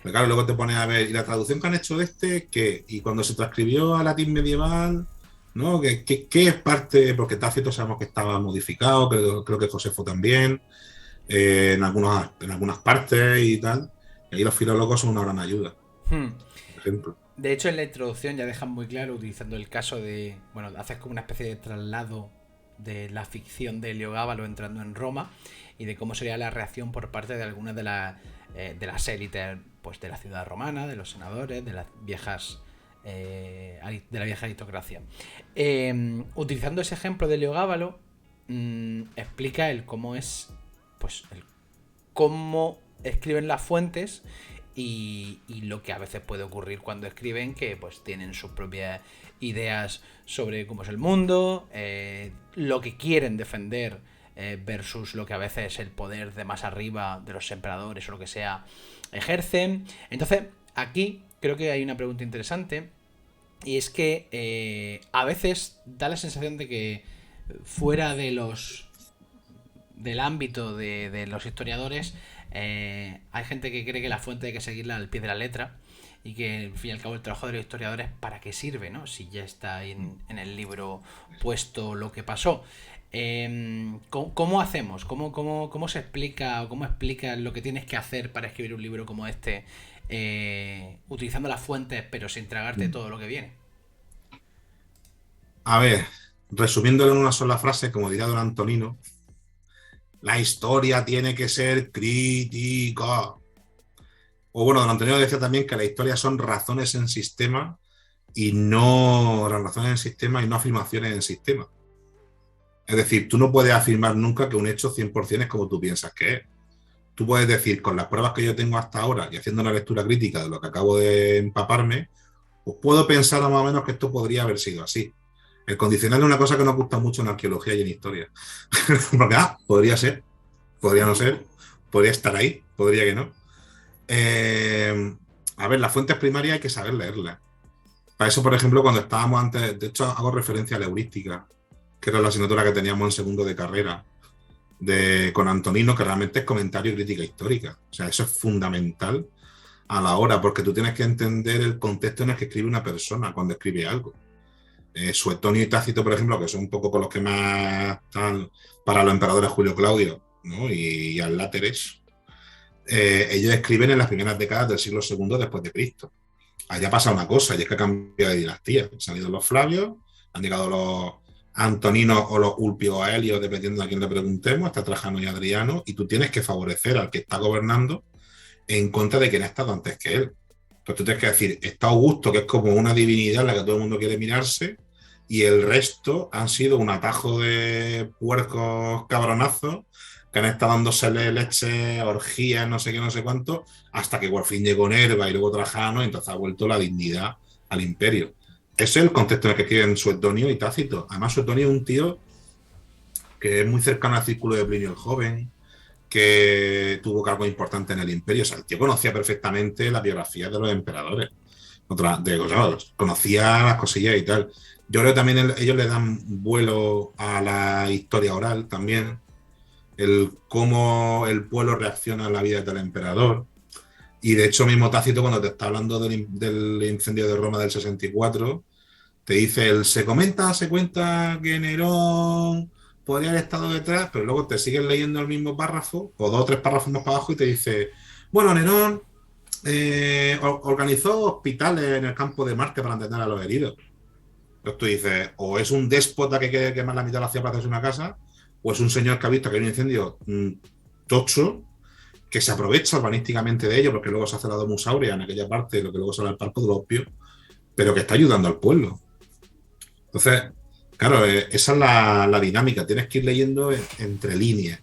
Pero claro, luego te pones a ver, y la traducción que han hecho de este, ¿qué? Y cuando se transcribió a latín medieval, ¿no? ¿Qué es parte? Porque Tácito sabemos que estaba modificado, creo que Josefo también, en algunas partes y tal. Y ahí los filólogos son una gran ayuda, Hmm. por ejemplo. De hecho, en la introducción ya dejan muy claro, utilizando el caso de. Bueno, haces como una especie de traslado de la ficción de Heliogábalo entrando en Roma y de cómo sería la reacción por parte de algunas de las élites pues, de la ciudad romana, de los senadores, de las viejas. De la vieja aristocracia. Utilizando ese ejemplo de Heliogábalo, explica el cómo es. Pues el cómo escriben las fuentes y lo que a veces puede ocurrir cuando escriben, que pues tienen sus propias ideas sobre cómo es el mundo, lo que quieren defender versus lo que a veces el poder de más arriba de los emperadores o lo que sea ejercen. Entonces, aquí creo que hay una pregunta interesante y es que a veces da la sensación de que fuera de los del ámbito de los historiadores, hay gente que cree que la fuente hay que seguirla al pie de la letra y que al fin y al cabo el trabajo de los historiadores para qué sirve, ¿no? Si ya está en el libro puesto lo que pasó. ¿Cómo hacemos? ¿Cómo se explica o cómo explicas lo que tienes que hacer para escribir un libro como este utilizando las fuentes pero sin tragarte todo lo que viene? A ver, resumiéndolo en una sola frase, como diría don Antonino, la historia tiene que ser crítica. O bueno, don Antonino decía también que la historia son razones en sistema y no razones en sistema y no afirmaciones en sistema. Es decir, tú no puedes afirmar nunca que un hecho 100% es como tú piensas que es. Tú puedes decir, con las pruebas que yo tengo hasta ahora y haciendo una lectura crítica de lo que acabo de empaparme, pues puedo pensar más o menos que esto podría haber sido así. El condicional es una cosa que nos gusta mucho en arqueología y en historia. Porque, podría ser, podría no ser, podría estar ahí, podría que no. A ver, las fuentes primarias hay que saber leerlas. Para eso, por ejemplo, cuando estábamos antes, de hecho hago referencia a la heurística, que era la asignatura que teníamos en segundo de carrera, con Antonino, que realmente es comentario y crítica histórica. O sea, eso es fundamental a la hora, porque tú tienes que entender el contexto en el que escribe una persona cuando escribe algo. Suetonio y Tácito, por ejemplo, que son un poco con los que más están para los emperadores Julio Claudio, ¿no? y al Láteres, ellos escriben en las primeras décadas del siglo II después de Cristo. Allá pasa una cosa, y es que ha cambiado de dinastía. Se han ido los Flavios, han llegado los Antoninos o los Ulpio Aelios, dependiendo a quién le preguntemos, hasta Trajano y Adriano, y tú tienes que favorecer al que está gobernando en contra de quien ha estado antes que él. Entonces tú tienes que decir, está Augusto, que es como una divinidad en la que todo el mundo quiere mirarse, y el resto han sido un atajo de puercos cabronazos que han estado dándosele leche, orgías, no sé qué, no sé cuánto, hasta que por fin llegó Nerva y luego Trajano, y entonces ha vuelto la dignidad al imperio. Ese es el contexto en el que escriben Suetonio y Tácito. Además, Suetonio es un tío que es muy cercano al círculo de Plinio el Joven, que tuvo cargo importante en el imperio. O sea, el tío conocía perfectamente la biografía de los emperadores. Conocía las cosillas y tal. Yo creo que también ellos le dan vuelo a la historia oral también, el cómo el pueblo reacciona a la vida del emperador. Y de hecho mismo Tácito, cuando te está hablando del incendio de Roma del 64, te dice, se cuenta que Nerón podría haber estado detrás, pero luego te sigues leyendo el mismo párrafo, o 2 o 3 párrafos más para abajo, y te dice, bueno, Nerón organizó hospitales en el campo de Marte para atender a los heridos. Entonces tú dices, o es un déspota que quiere quemar la mitad de la ciudad para hacerse una casa, o es un señor que ha visto que hay un incendio tocho, que se aprovecha urbanísticamente de ello, porque luego se hace la Domus Aurea en aquella parte, lo que luego sale el Parco de los Pios, pero que está ayudando al pueblo. Entonces, claro, esa es la dinámica. Tienes que ir leyendo entre líneas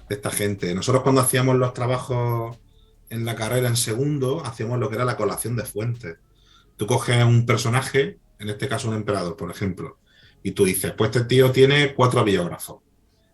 de esta gente. Nosotros cuando hacíamos los trabajos en la carrera en segundo, hacíamos lo que era la colación de fuentes. Tú coges un personaje, en este caso un emperador, por ejemplo, y tú dices, pues este tío tiene 4 biógrafos,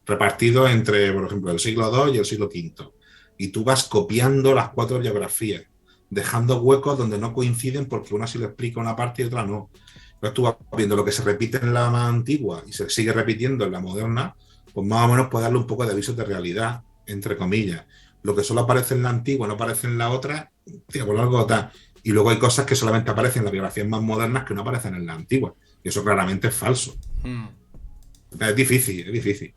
repartidos entre, por ejemplo, el siglo II y el siglo V. Y tú vas copiando las 4 biografías, dejando huecos donde no coinciden porque una sí lo explica una parte y otra no. Entonces tú vas viendo lo que se repite en la más antigua y se sigue repitiendo en la moderna, pues más o menos puedes darle un poco de aviso de realidad entre comillas. Lo que solo aparece en la antigua no aparece en la otra, tío, por algo tal. Y luego hay cosas que solamente aparecen en las biografías más modernas que no aparecen en la antigua. Y eso claramente es falso. Mm. Es difícil, es difícil.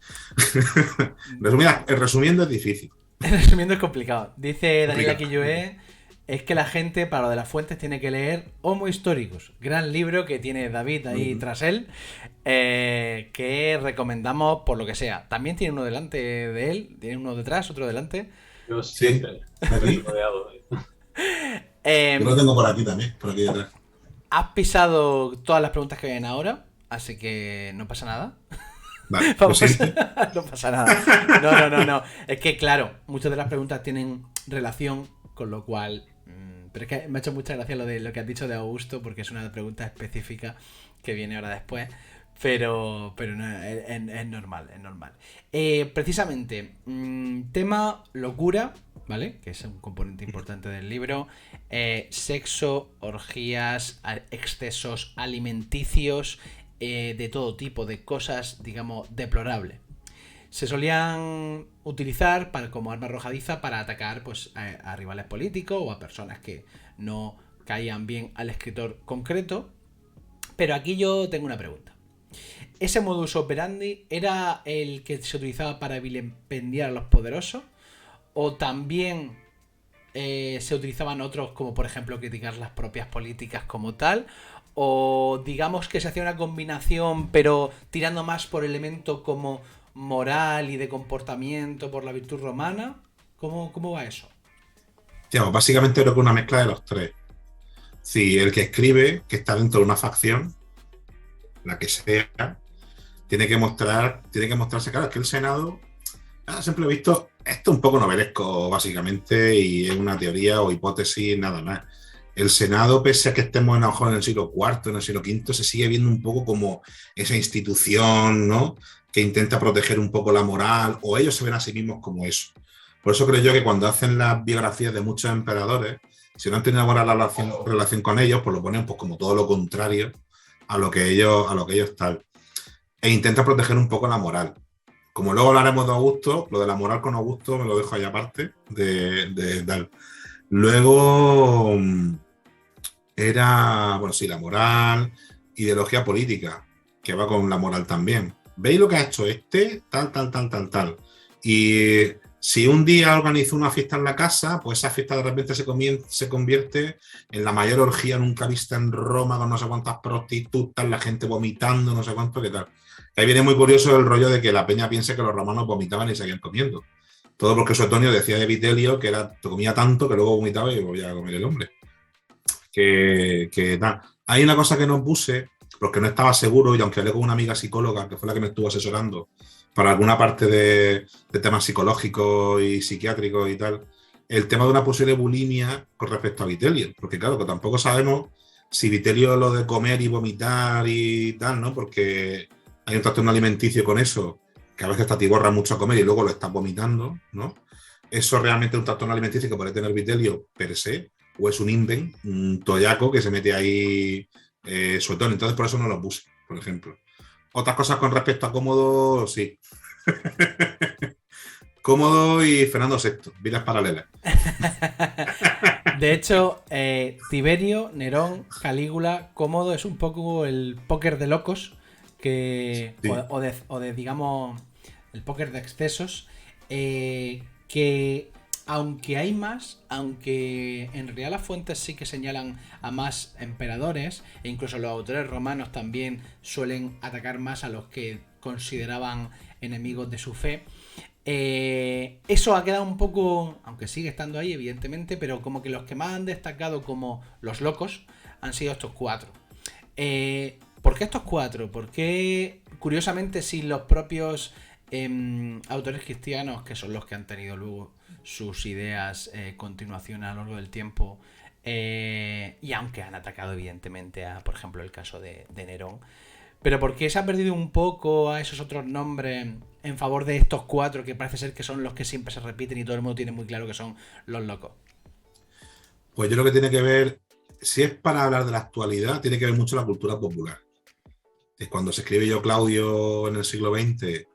Resumiendo, es difícil. Resumiendo es complicado. Dice Daniela Complicado. Quilloé, es que la gente para lo de las fuentes tiene que leer Homo Históricos, gran libro que tiene David ahí tras él, que recomendamos por lo que sea. También tiene uno delante de él, tiene uno detrás, otro delante. Yo Sí, siempre aquí. rodeado. Yo lo tengo por aquí también, por aquí detrás. Has pisado todas las preguntas que vienen ahora, así que no pasa nada. Vale, Vamos, pues sí. no pasa nada. No. Es que, claro, muchas de las preguntas tienen relación, con lo cual. Pero es que me ha hecho mucha gracia lo de lo que has dicho de Augusto, porque es una pregunta específica que viene ahora después. Pero no, es normal, es normal. Precisamente, tema locura, ¿vale? Que es un componente importante del libro. Sexo, orgías, excesos alimenticios, de todo tipo, de cosas, digamos, deplorables. Se solían utilizar como arma arrojadiza para atacar pues, a rivales políticos o a personas que no caían bien al escritor concreto. Pero aquí yo tengo una pregunta. ¿Ese modus operandi era el que se utilizaba para vilipendiar a los poderosos? ¿O también se utilizaban otros, como por ejemplo criticar las propias políticas como tal? ¿O digamos que se hacía una combinación pero tirando más por elemento como moral y de comportamiento por la virtud romana? ¿Cómo va eso? Digamos, básicamente creo que una mezcla de los tres. Sí, el que escribe, que está dentro de una facción, la que sea, tiene que mostrarse, claro, es que el Senado, siempre he visto, esto es un poco novelesco, básicamente, y es una teoría o hipótesis, nada más. El Senado, pese a que estemos en, a lo mejor en el siglo IV, en el siglo V, se sigue viendo un poco como esa institución, ¿no? Que intenta proteger un poco la moral, o ellos se ven a sí mismos como eso. Por eso creo yo que cuando hacen las biografías de muchos emperadores, si no han tenido buena relación con ellos, pues lo ponen pues como todo lo contrario a lo que ellos tal. E intenta proteger un poco la moral. Como luego hablaremos de Augusto, lo de la moral con Augusto me lo dejo ahí aparte de tal. Luego era, bueno, sí, la moral, ideología política, que va con la moral también. ¿Veis lo que ha hecho este? Tal. Y si un día organizó una fiesta en la casa, pues esa fiesta de repente se convierte en la mayor orgía nunca vista en Roma, con no sé cuántas prostitutas, la gente vomitando, no sé cuánto, qué tal. Ahí viene muy curioso el rollo de que la peña piense que los romanos vomitaban y seguían comiendo. Todo porque Suetonio decía de Vitelio que comía tanto que luego vomitaba y volvía a comer el hombre. Hay una cosa que no puse, porque no estaba seguro, y aunque hablé con una amiga psicóloga, que fue la que me estuvo asesorando, para alguna parte de temas psicológicos y psiquiátricos y tal, el tema de una posible bulimia con respecto a Vitelio, porque claro, que tampoco sabemos si Vitelio lo de comer y vomitar y tal, ¿no? Porque hay un trastorno alimenticio con eso, que a veces te atiborra mucho a comer y luego lo estás vomitando, ¿no? ¿Eso realmente es un trastorno alimenticio que puede tener Vitelio per se? ¿O es un invent, un toyaco que se mete ahí sueltón? Entonces por eso no lo puse, por ejemplo. Otras cosas con respecto a Cómodo, sí. Cómodo y Fernando VI, vidas paralelas. De hecho, Tiberio, Nerón, Calígula, Cómodo es un poco el póker de locos que Sí. o de digamos el póker de excesos, que aunque hay más, aunque en realidad las fuentes sí que señalan a más emperadores, e incluso los autores romanos también suelen atacar más a los que consideraban enemigos de su fe, eso ha quedado un poco, aunque sigue estando ahí evidentemente, pero como que los que más han destacado como los locos han sido estos cuatro. ¿Por qué estos cuatro? Porque curiosamente si los propios autores cristianos, que son los que han tenido luego sus ideas continuación a lo largo del tiempo, y aunque han atacado evidentemente a, por ejemplo, el caso de Nerón, pero ¿por qué se ha perdido un poco a esos otros nombres en favor de estos cuatro que parece ser que son los que siempre se repiten y todo el mundo tiene muy claro que son los locos? Pues yo creo que tiene que ver, si es para hablar de la actualidad, tiene que ver mucho la cultura popular. Es cuando se escribe Yo Claudio en el siglo XX,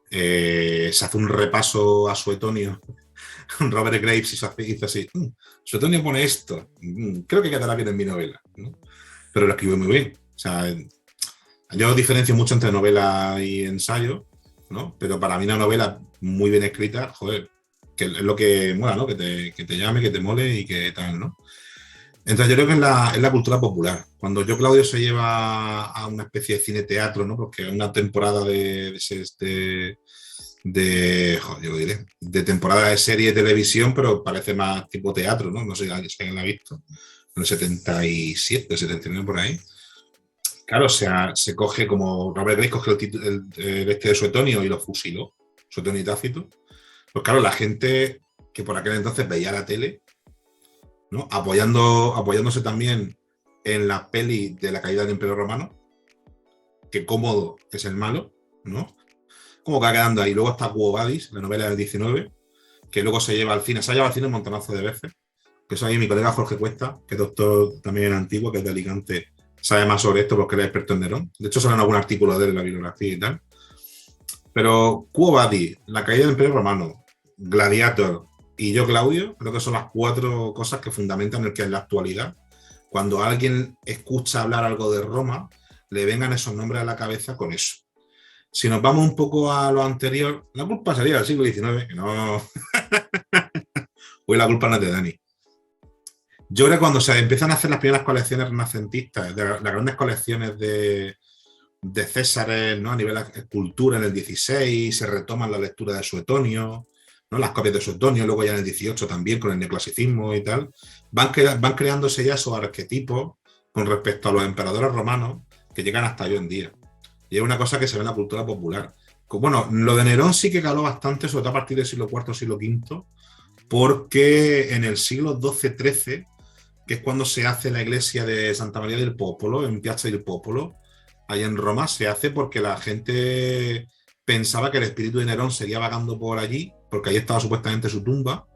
se hace un repaso a Suetonio. Robert Graves hizo así. Suetonio pone esto. Creo que quedará bien en mi novela, ¿no? Pero lo escribe muy bien. O sea, yo diferencio mucho entre novela y ensayo, ¿no? Pero para mí una novela muy bien escrita, joder, que es lo que mola, ¿no? Que te llame, que te mole y que tal, ¿no? Entonces yo creo que es la cultura popular. Cuando yo, Claudio, se lleva a una especie de cine-teatro, ¿no? Porque una temporada joder, yo lo diré, de temporada de serie de televisión, pero parece más tipo teatro, ¿no? No sé si alguien la ha visto. En el 77, 79 por ahí. Claro, o sea, se coge como Robert Grace coge el este de Suetonio y lo fusiló, Suetonio y Tácito. Pues claro, la gente que por aquel entonces veía la tele, ¿no? Apoyándose también en la peli de la caída del Imperio Romano, que Cómodo es el malo, ¿no? Como que va quedando ahí. Luego está Quo Vadis, la novela del 19, que luego se lleva al cine. Se ha llevado al cine un montonazo de veces. Que eso ahí mi colega Jorge Cuesta, que es doctor también en Antiguo, que es de Alicante, sabe más sobre esto porque él es experto en Nerón. De hecho, sale en algún artículo de él en la bibliografía y tal. Pero Quo Vadis, la caída del Imperio Romano, Gladiator y Yo, Claudio, creo que son las 4 cosas que fundamentan el que en la actualidad, cuando alguien escucha hablar algo de Roma, le vengan esos nombres a la cabeza con eso. Si nos vamos un poco a lo anterior, la culpa sería del siglo XIX, que no. Hoy la culpa no es de Dani. Yo creo que cuando se empiezan a hacer las primeras colecciones renacentistas, las grandes colecciones de Césares, ¿no? A nivel de escultura en el 16, se retoman la lectura de Suetonio, ¿no? Las copias de Suetonio, luego ya en el 18 también con el neoclasicismo y tal, van creándose ya esos arquetipos con respecto a los emperadores romanos que llegan hasta hoy en día. Y es una cosa que se ve en la cultura popular. Bueno, lo de Nerón sí que caló bastante, sobre todo a partir del siglo IV, siglo V, porque en el siglo XII-XIII, que es cuando se hace la iglesia de Santa María del Popolo, en Piazza del Popolo, ahí en Roma, se hace porque la gente pensaba que el espíritu de Nerón seguía vagando por allí, porque ahí estaba supuestamente su tumba,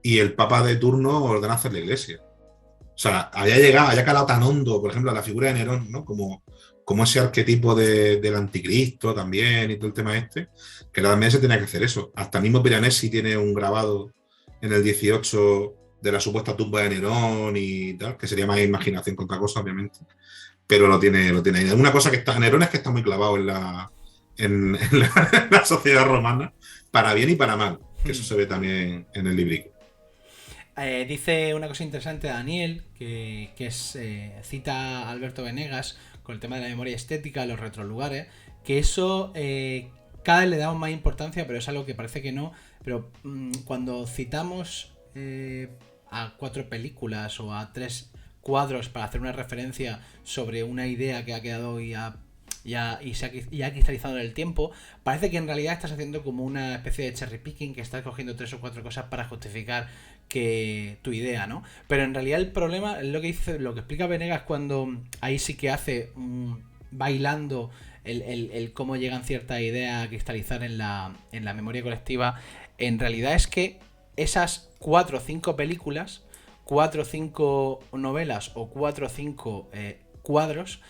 y el papa de turno ordena hacer la iglesia. O sea, había calado tan hondo, por ejemplo, la figura de Nerón, ¿no? Como ese arquetipo del anticristo también y todo el tema este, que también se tenía que hacer eso. Hasta mismo Piranesi tiene un grabado en el 18 de la supuesta tumba de Nerón y tal, que sería más imaginación que otra cosa, obviamente. Pero lo tiene ahí. Una cosa que está, Nerón es que está muy clavado en la sociedad romana, para bien y para mal, que eso se ve también en el librico. Dice una cosa interesante Daniel, que cita a Alberto Venegas con el tema de la memoria estética, los retrolugares, que eso cada vez le damos más importancia, pero es algo que parece que no. Pero cuando citamos a 4 películas o a 3 cuadros para hacer una referencia sobre una idea que ha quedado y ha cristalizado en el tiempo, parece que en realidad estás haciendo como una especie de cherry picking, que estás cogiendo 3 o 4 cosas para justificar que tu idea, ¿no? Pero en realidad el problema es lo que explica Venegas cuando ahí sí que hace bailando el cómo llegan ciertas ideas a cristalizar en la memoria colectiva. En realidad es que esas 4 o 5 películas, 4 o 5 novelas o 4 o 5 cuadros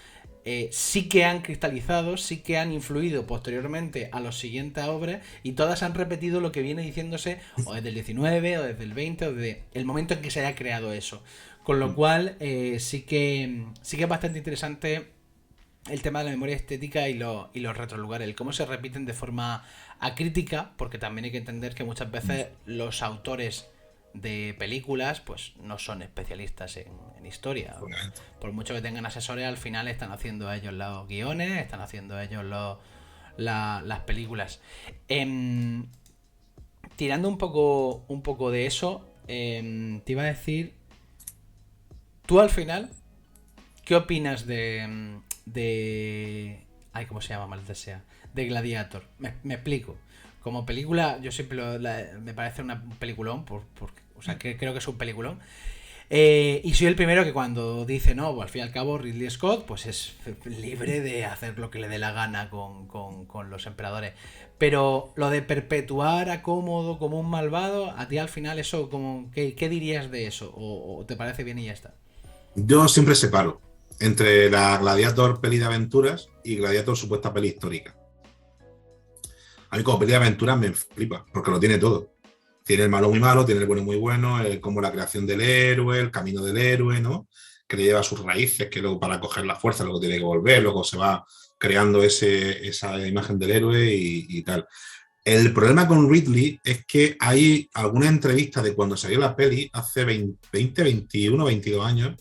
sí que han cristalizado, sí que han influido posteriormente a las siguientes obras, y todas han repetido lo que viene diciéndose o desde el 19 o desde el 20 o desde el momento en que se haya creado eso. Con lo cual sí que es bastante interesante el tema de la memoria estética y los retrolugares, el cómo se repiten de forma acrítica, porque también hay que entender que muchas veces los autores de películas pues no son especialistas en historia. Por mucho que tengan asesores, al final están haciendo ellos los guiones, están haciendo ellos las películas. Tirando un poco de eso, te iba a decir, tú al final, ¿qué opinas de ay, ¿cómo se llama? Maldita sea. De Gladiator. Me explico. Como película, yo siempre me parece un peliculón, o sea, que creo que es un peliculón. Y soy el primero que cuando dice, no, pues al fin y al cabo Ridley Scott pues es libre de hacer lo que le dé la gana con los emperadores. Pero lo de perpetuar a Cómodo como un malvado, a ti al final eso, como ¿qué dirías de eso? ¿O te parece bien y ya está? Yo siempre separo entre la Gladiator peli de aventuras y Gladiator supuesta peli histórica. A mí como peli de aventuras me flipa, porque lo tiene todo. Tiene el malo muy malo, tiene el bueno muy bueno, como la creación del héroe, el camino del héroe, ¿no? Que le lleva a sus raíces, que luego para coger la fuerza luego tiene que volver, luego se va creando esa imagen del héroe y tal. El problema con Ridley es que hay alguna entrevista de cuando salió la peli, hace 20, 21, 22 años,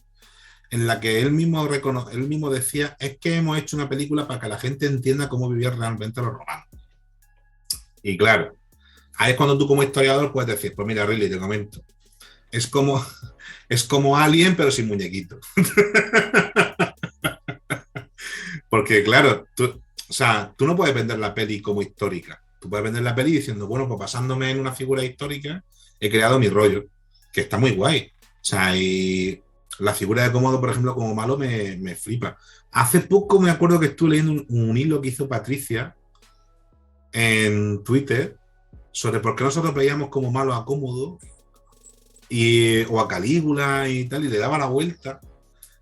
en la que él mismo decía, es que hemos hecho una película para que la gente entienda cómo vivían realmente los romanos. Y claro, ahí es cuando tú como historiador puedes decir, pues mira, Ridley, te comento, es como, es como Alien, pero sin muñequito. Porque claro, tú no puedes vender la peli como histórica. Tú puedes vender la peli diciendo, bueno, pues basándome en una figura histórica, he creado mi rollo, que está muy guay. O sea, y la figura de Cómodo, por ejemplo, como malo, me flipa. Hace poco me acuerdo que estuve leyendo un hilo que hizo Patricia en Twitter sobre por qué nosotros veíamos como malo a Cómodo o a Calígula y tal, y le daba la vuelta.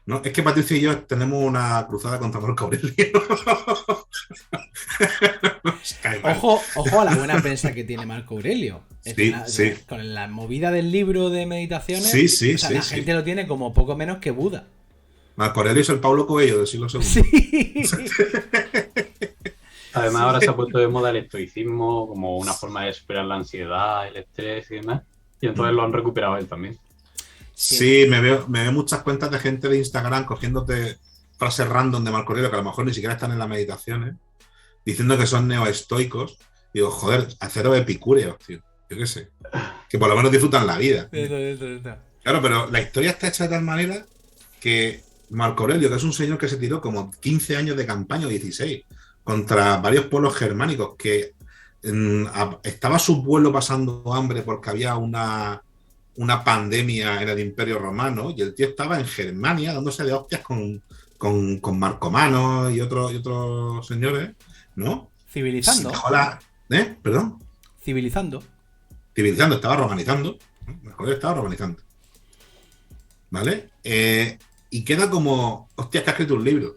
¿No? Es que Patricia y yo tenemos una cruzada contra Marco Aurelio. Ojo a la buena prensa que tiene Marco Aurelio. Sí. Con la movida del libro de meditaciones, la gente lo tiene como poco menos que Buda. Marco Aurelio es el Paulo Coelho del siglo II. Sí. Además, ahora se ha puesto de moda el estoicismo como una forma de superar la ansiedad, el estrés y demás. Y entonces lo han recuperado él también. Sí, me veo muchas cuentas de gente de Instagram cogiéndote frases random de Marco Aurelio que a lo mejor ni siquiera están en las meditaciones, diciendo que son neoestoicos. Digo, joder, acero epicúreos, tío. Yo qué sé. Que por lo menos disfrutan la vida. Claro, pero la historia está hecha de tal manera que Marco Aurelio, que es un señor que se tiró como 15 años de campaña, 16, contra varios pueblos germánicos, que estaba su pueblo pasando hambre porque había una pandemia en el Imperio Romano y el tío estaba en Germania dándose de hostias con Marcomano y otros señores, ¿no? Civilizando. ¿Perdón? Civilizando, estaba romanizando. Mejor estaba romanizando. ¿Vale? Y queda como, hostia, que ha escrito un libro.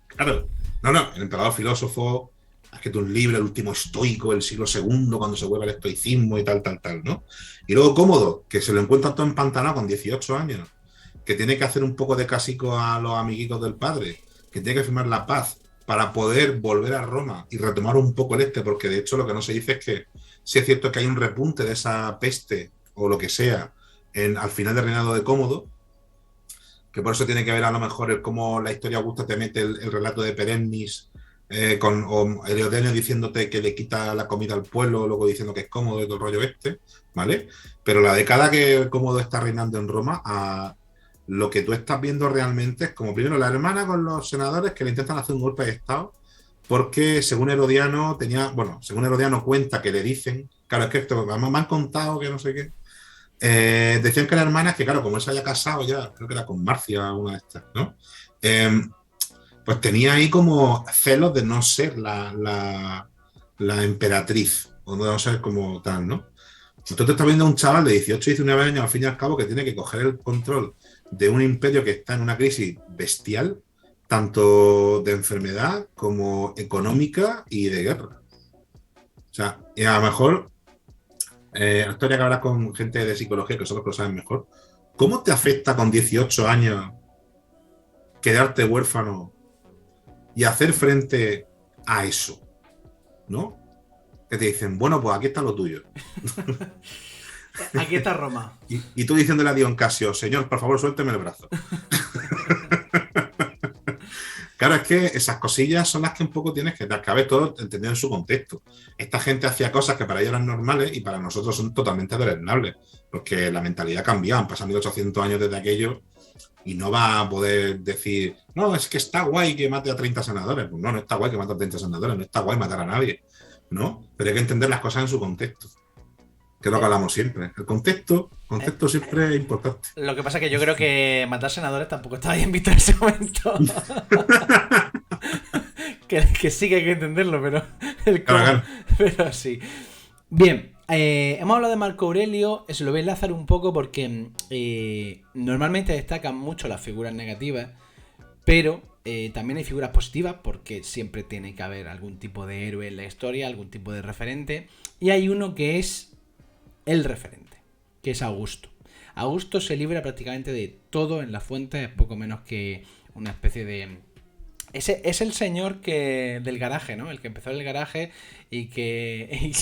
Claro. No, el emperador filósofo ha escrito un libro, el último estoico del siglo II, cuando se vuelve al estoicismo y tal, ¿no? Y luego Cómodo, que se lo encuentra todo empantanado con 18 años, que tiene que hacer un poco de casico a los amiguitos del padre, que tiene que firmar la paz para poder volver a Roma y retomar un poco el porque de hecho lo que no se dice es que sí es cierto que hay un repunte de esa peste o lo que sea al final del reinado de Cómodo, que por eso tiene que ver a lo mejor cómo la historia Augusta te mete el relato de Perennis, o Heliodenio diciéndote que le quita la comida al pueblo, luego diciendo que es Cómodo y todo el rollo ¿vale? Pero la década que Cómodo está reinando en Roma, lo que tú estás viendo realmente es como primero la hermana con los senadores que le intentan hacer un golpe de estado, porque según Herodiano cuenta que le dicen, claro, es que esto me han contado que no sé qué. Decían que la hermana es que, claro, como él se había casado ya, creo que era con Marcia, una de estas, ¿no? Pues tenía ahí como celos de no ser la emperatriz, o no ser como tal, ¿no? Entonces te estás viendo a un chaval de 18, 19 años, al fin y al cabo, que tiene que coger el control de un imperio que está en una crisis bestial, tanto de enfermedad como económica y de guerra. O sea, y a lo mejor, la historia que hablas con gente de psicología, que son los que lo saben mejor, ¿cómo te afecta con 18 años quedarte huérfano y hacer frente a eso? ¿No? Que te dicen, bueno, pues aquí está lo tuyo. Aquí está Roma. Y tú diciéndole a Dion Casio, señor, por favor, suélteme el brazo. Claro, es que esas cosillas son las que un poco tienes que dar, cabe todo entendido en su contexto. Esta gente hacía cosas que para ellos eran normales y para nosotros son totalmente deleznables, porque la mentalidad cambia, han pasado 1800 años desde aquello y no va a poder decir, no, es que está guay que mate a 30 senadores. Pues no está guay que mate a 30 senadores, no está guay matar a nadie, ¿no? Pero hay que entender las cosas en su contexto, que es lo que hablamos siempre. El contexto siempre es importante. Lo que pasa es que yo creo que matar senadores tampoco estaba bien visto en ese momento. que sí que hay que entenderlo, pero Claro. Pero sí. Bien, hemos hablado de Marco Aurelio, eso lo voy a enlazar un poco porque normalmente destacan mucho las figuras negativas, pero también hay figuras positivas, porque siempre tiene que haber algún tipo de héroe en la historia, algún tipo de referente. Y hay uno que es el referente, que es Augusto. Augusto se libra prácticamente de todo en la fuente, es poco menos que una especie de... Es el señor del garaje, ¿no? El que empezó en el garaje y que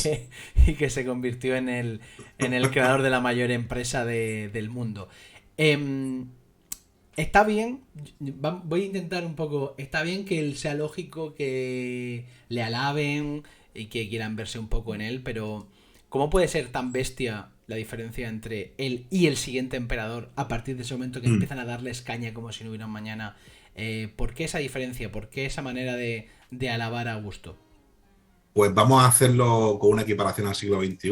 se convirtió en el creador de la mayor empresa del mundo. Está bien, voy a intentar un poco... Está bien que él sea lógico, que le alaben y que quieran verse un poco en él, pero ¿cómo puede ser tan bestia la diferencia entre él y el siguiente emperador a partir de ese momento que empiezan a darles caña como si no hubiera un mañana? ¿Por qué esa diferencia? ¿Por qué esa manera de alabar a Augusto? Pues vamos a hacerlo con una equiparación al siglo XXI.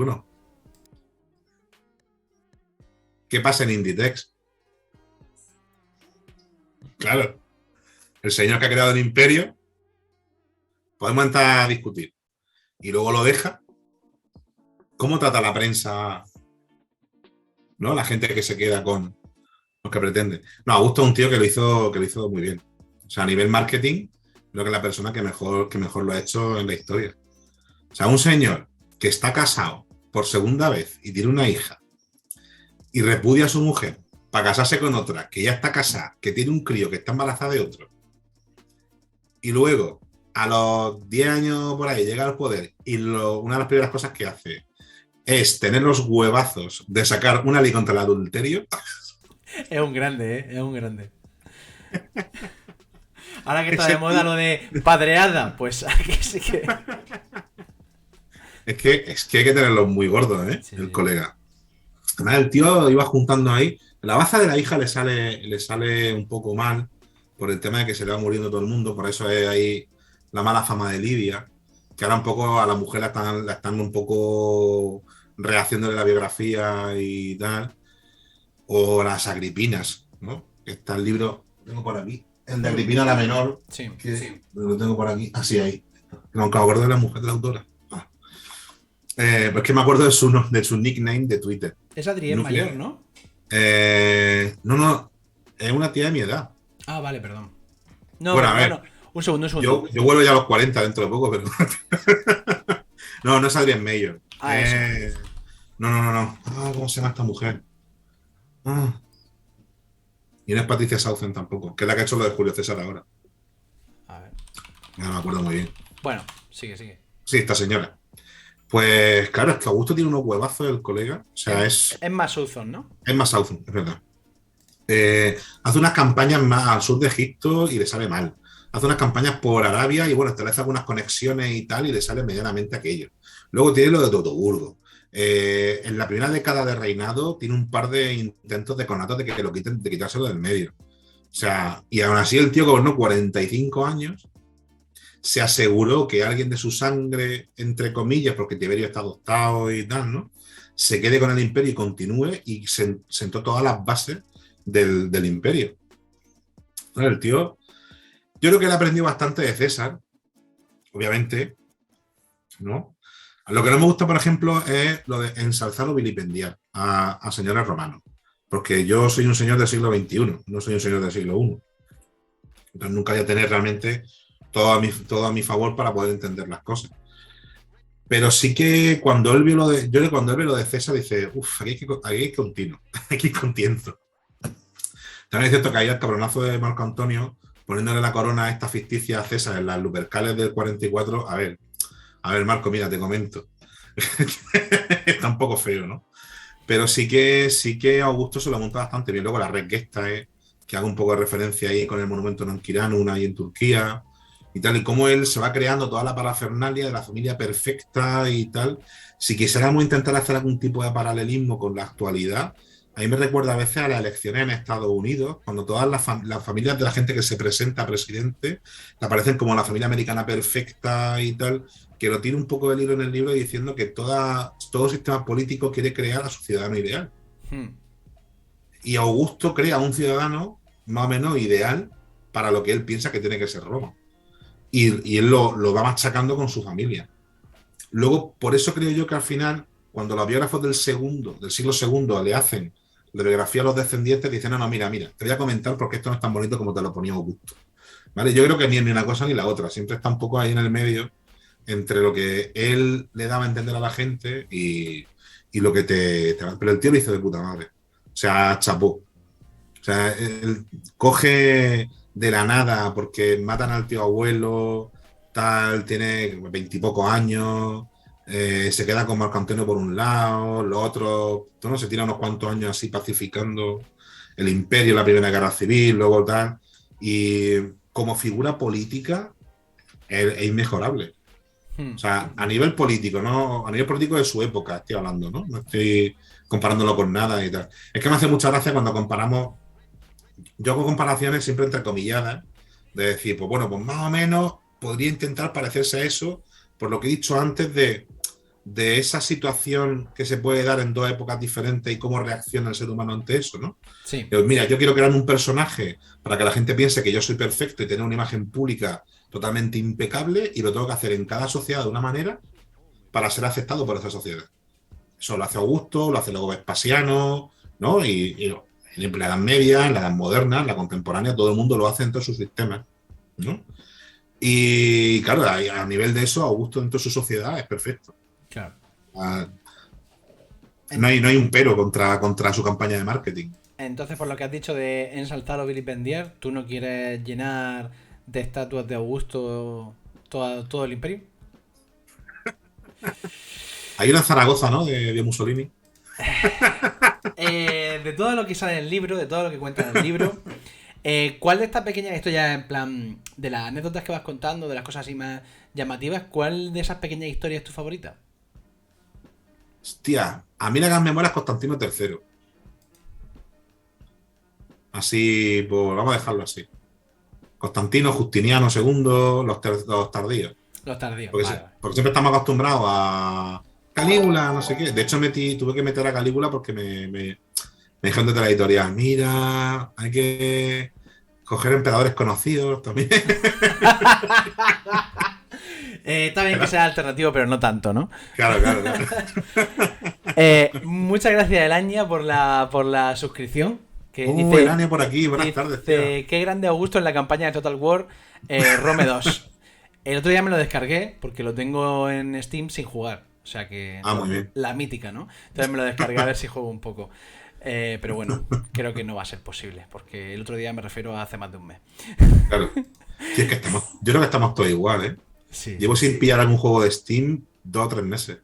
¿Qué pasa en Inditex? Claro, el señor que ha creado el imperio, podemos entrar a discutir. Y luego lo deja. ¿Cómo trata la prensa, ¿no? La gente que se queda con los que pretende. No, Augusto es un tío que lo hizo muy bien. O sea, a nivel marketing, creo que es la persona que mejor lo ha hecho en la historia. O sea, un señor que está casado por segunda vez y tiene una hija y repudia a su mujer para casarse con otra, que ya está casada, que tiene un crío, que está embarazada de otro. Y luego, a los 10 años por ahí, llega al poder y una de las primeras cosas que hace es tener los huevazos de sacar una ley contra el adulterio. Es un grande, ¿eh? Es un grande. Ahora que está de moda lo de padreada, pues aquí sí que... Es que hay que tenerlos muy gordos, ¿eh? Sí, el sí. colega. Además, el tío iba juntando ahí. La baza de la hija le sale un poco mal por el tema de que se le va muriendo todo el mundo. Por eso es ahí la mala fama de Lidia. Que ahora un poco a la mujer la están un poco rehaciéndole la biografía y tal. O las Agripinas, ¿no? Está el libro, lo tengo por aquí. El de Agripina la menor. Sí. Que lo tengo por aquí. Así ahí. Aunque me acuerdo de la mujer de la autora. Pues que me acuerdo de su nickname de Twitter. Es Adrián Nuclear. mayor, ¿no? No, es una tía de mi edad. Ah, vale, perdón. No, Bueno, a bueno, ver. un segundo. Yo vuelvo ya a los 40 dentro de poco, pero... no es Adrián Mayor. Ah, eso. No. Ah, ¿cómo se llama esta mujer? Ah. Y no es Patricia Southern tampoco, que es la que ha hecho lo de Julio César ahora. A ver. No me acuerdo muy bien. Bueno, sigue. Sí, esta señora. Pues claro, es que Augusto tiene unos huevazos el colega. O sea, es más Southern, ¿no? más Southern, es verdad. Hace unas campañas más al sur de Egipto y le sale mal. Hace unas campañas por Arabia y bueno, establece algunas conexiones y tal y le sale medianamente aquello. Luego tiene lo de Totoburgo. En la primera década de reinado tiene un par de intentos de conatos de que lo quiten, de quitárselo del medio. O sea, y aún así el tío gobernó 45 años, se aseguró que alguien de su sangre, entre comillas, porque Tiberio está adoptado y tal, ¿no? Se quede con el imperio y continúe y sentó todas las bases del imperio. Bueno, el tío, yo creo que él aprendió bastante de César, obviamente, ¿no? Lo que no me gusta, por ejemplo, es lo de ensalzar o vilipendiar a señores romanos, porque yo soy un señor del siglo XXI, no soy un señor del siglo I. Entonces nunca voy a tener realmente todo a mi favor para poder entender las cosas. Pero sí que cuando él vio lo de César, dice, uff, aquí hay continuo, aquí contiendo. También es cierto que ahí el cabronazo de Marco Antonio, poniéndole la corona a esta ficticia a César en las Lupercales del 44, a ver, Marco, mira, te comento. Está un poco feo, ¿no? Pero sí que Augusto se lo monta bastante bien. Luego la Requesta, que haga un poco de referencia ahí con el monumento Nankiranu, una ahí en Turquía, y tal, y cómo él se va creando toda la parafernalia de la familia perfecta y tal. Si quisiéramos intentar hacer algún tipo de paralelismo con la actualidad, a mí me recuerda a veces a las elecciones en Estados Unidos, cuando todas las familias de la gente que se presenta a presidente te aparecen como la familia americana perfecta y tal, que lo tiene un poco del hilo en el libro diciendo que todo sistema político quiere crear a su ciudadano ideal. Y Augusto crea un ciudadano más o menos ideal para lo que él piensa que tiene que ser Roma. Y él lo va machacando con su familia. Luego, por eso creo yo que al final, cuando los biógrafos del siglo II le hacen la biografía a los descendientes, dicen, no, mira, te voy a comentar porque esto no es tan bonito como te lo ponía Augusto. ¿Vale? Yo creo que ni una cosa ni la otra, siempre está un poco ahí en el medio entre lo que él le daba a entender a la gente y lo que Pero el tío lo hizo de puta madre. O sea, chapó. O sea, él coge de la nada porque matan al tío abuelo, tal, tiene 20 y pocos años, se queda con Marco Antonio por un lado, los otros, no se tira unos cuantos años así pacificando el imperio, la Primera Guerra Civil, luego tal, y como figura política es inmejorable. O sea, a nivel político, ¿no? A nivel político de su época estoy hablando, ¿no? No estoy comparándolo con nada y tal. Es que me hace mucha gracia cuando comparamos. Yo hago comparaciones siempre entrecomilladas, de decir, pues bueno, pues más o menos podría intentar parecerse a eso, por lo que he dicho antes de esa situación que se puede dar en dos épocas diferentes y cómo reacciona el ser humano ante eso, ¿no? Sí. Pero mira, yo quiero crear un personaje para que la gente piense que yo soy perfecto y tener una imagen pública totalmente impecable y lo tengo que hacer en cada sociedad de una manera para ser aceptado por esa sociedad. Eso lo hace Augusto, lo hace luego Vespasiano, ¿no? En la Edad Media, en la Edad Moderna, en la contemporánea, todo el mundo lo hace dentro de sus sistemas, ¿no? Y claro, a nivel de eso, Augusto dentro de su sociedad es perfecto. Claro. No hay un pero contra su campaña de marketing. Entonces, por lo que has dicho de ensalzar o vilipendiar, ¿tú no quieres llenar de estatuas de Augusto todo el imperio? Hay una Zaragoza, ¿no? De Mussolini. De todo lo que sale en el libro, de todo lo que cuenta en el libro, ¿cuál de estas pequeñas, esto ya en plan, de las anécdotas que vas contando, de las cosas así más llamativas, cuál de esas pequeñas historias es tu favorita? Hostia, a mí la que más me mola es Constantino III. Así, pues vamos a dejarlo así. Constantino, Justiniano II, los tardíos. Los tardíos, Porque, vale. porque siempre estamos acostumbrados a Calígula, no sé qué. De hecho, tuve que meter a Calígula porque me dijeron desde la editorial, mira, hay que coger emperadores conocidos también. Está bien que sea alternativo, pero no tanto, ¿no? Claro. Muchas gracias, Elaña, por la suscripción. Que El año por aquí, buenas tardes, tío. Qué grande Augusto en la campaña de Total War Rome 2. El otro día me lo descargué porque lo tengo en Steam sin jugar. O sea que... Muy bien. La mítica, ¿no? Entonces me lo descargué a ver si juego un poco. Pero bueno, creo que no va a ser posible. Porque el otro día me refiero a hace más de un mes. Claro. Sí, es que yo creo que estamos todos igual, ¿eh? Sí, Llevo sin pillar algún juego de Steam 2 o 3 meses.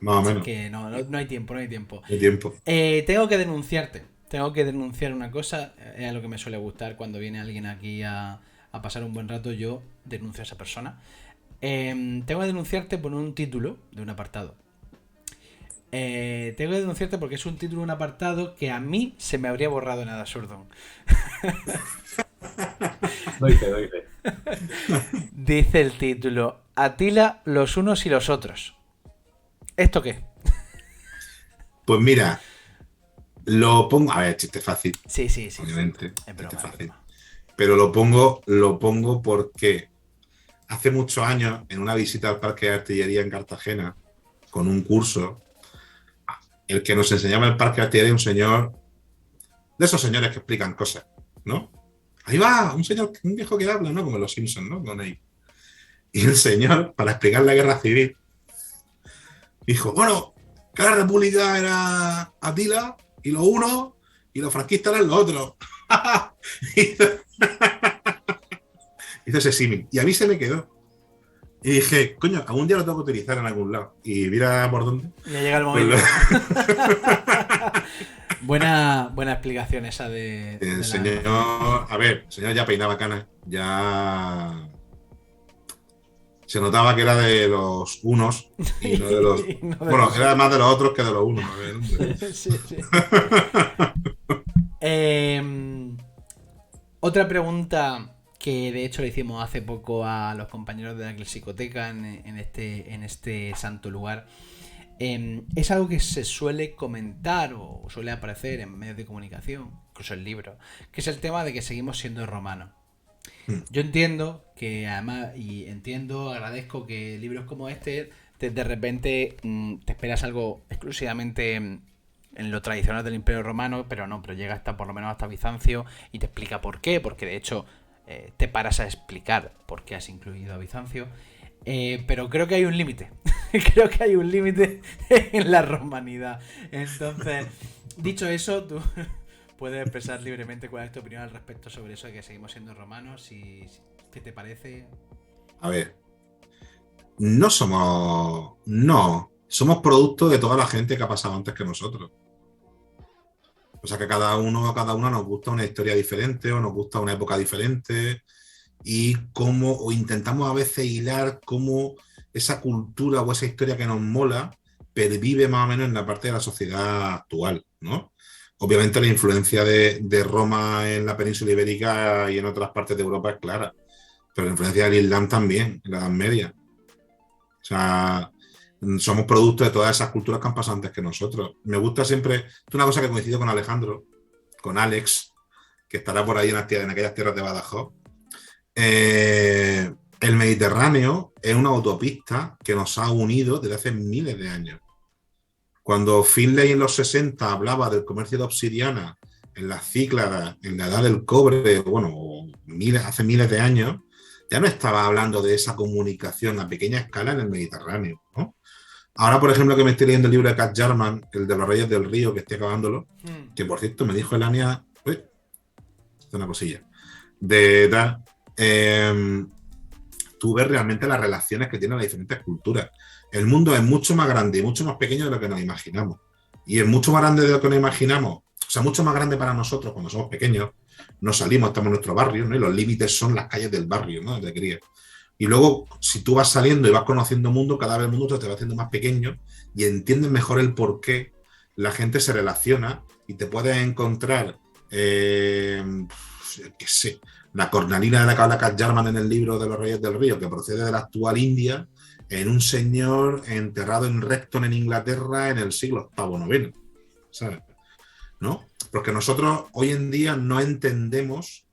Más o menos. Que no hay tiempo, no hay tiempo. Hay tiempo. Tengo que denunciarte. Tengo que denunciar una cosa. Es lo que me suele gustar cuando viene alguien aquí a pasar un buen rato. Yo denuncio a esa persona. Tengo que denunciarte por un título de un apartado. Tengo que denunciarte porque es un título de un apartado que a mí se me habría borrado en Absurdum. Doy fe. Dice el título: Atila, los unos y los otros. ¿Esto qué? Pues mira, lo pongo. A ver, chiste fácil. Sí. Obviamente. Es broma, Chiste es fácil. broma. Pero lo pongo porque hace muchos años, en una visita al Parque de Artillería en Cartagena, con un curso, el que nos enseñaba el Parque de Artillería, un señor, de esos señores que explican cosas, ¿no? Ahí va, un viejo que habla, ¿no? Como los Simpsons, ¿no? Con ahí. Y el señor, para explicar la guerra civil, dijo, bueno, cada república era Atila, y los unos, y los franquistas eran los otros. Hizo ese símil. Y a mí se me quedó. Y dije, coño, algún día lo tengo que utilizar en algún lado. Y mira por dónde. Ya llega el momento. Buena explicación esa de El la... señor, a ver, el señor ya peinaba canas. Ya se notaba que era de los unos y no de los... bueno, era más de los otros que de los unos. A ver, sí. Otra pregunta que de hecho le hicimos hace poco a los compañeros de la Clasicoteca en este santo lugar. Es algo que se suele comentar o suele aparecer en medios de comunicación, incluso en libros, que es el tema de que seguimos siendo romanos. Yo entiendo que además, agradezco que libros como este de repente te esperas algo exclusivamente en lo tradicional del Imperio Romano, pero no, pero llega hasta por lo menos hasta Bizancio y te explica por qué, porque de hecho te paras a explicar por qué has incluido a Bizancio. Pero creo que hay un límite. Creo que hay un límite en la romanidad. Entonces, dicho eso, tú puedes expresar libremente cuál es tu opinión al respecto sobre eso de que seguimos siendo romanos y qué te parece. A ver, no somos... No, somos producto de toda la gente que ha pasado antes que nosotros. O sea que cada una nos gusta una historia diferente o nos gusta una época diferente y cómo, o intentamos a veces hilar cómo esa cultura o esa historia que nos mola pervive más o menos en la parte de la sociedad actual, ¿no? Obviamente la influencia de Roma en la península ibérica y en otras partes de Europa es clara, pero la influencia del Islam también, en la Edad Media. O sea, somos producto de todas esas culturas que han pasado antes que nosotros. Me gusta siempre, es una cosa que coincido con Alejandro, con Alex, que estará por ahí en aquellas tierras de Badajoz. El Mediterráneo es una autopista que nos ha unido desde hace miles de años. Cuando Finlay en los 60 hablaba del comercio de obsidiana en las Cícladas, en la edad del cobre, bueno, hace miles de años, ya no estaba hablando de esa comunicación a pequeña escala en el Mediterráneo, ¿no? Ahora, por ejemplo, que me estoy leyendo el libro de Cat Jarman, el de los Reyes del Río, que estoy acabándolo, que por cierto me dijo Elania, una cosilla, de tal, tú ves realmente las relaciones que tienen las diferentes culturas. El mundo es mucho más grande y mucho más pequeño de lo que nos imaginamos. Y es mucho más grande de lo que nos imaginamos, o sea, mucho más grande para nosotros cuando somos pequeños, nos salimos, estamos en nuestro barrio, ¿no? Y los límites son las calles del barrio, ¿no? De cría. Y luego, si tú vas saliendo y vas conociendo mundo, cada vez el mundo te va haciendo más pequeño y entiendes mejor el por qué la gente se relaciona y te puedes encontrar, qué sé, la cornalina de la que habla Cat Jarman en el libro de los Reyes del Río, que procede de la actual India, en un señor enterrado en Repton, en Inglaterra, en el siglo VIII, IX, ¿sabes? ¿No? Porque nosotros hoy en día no entendemos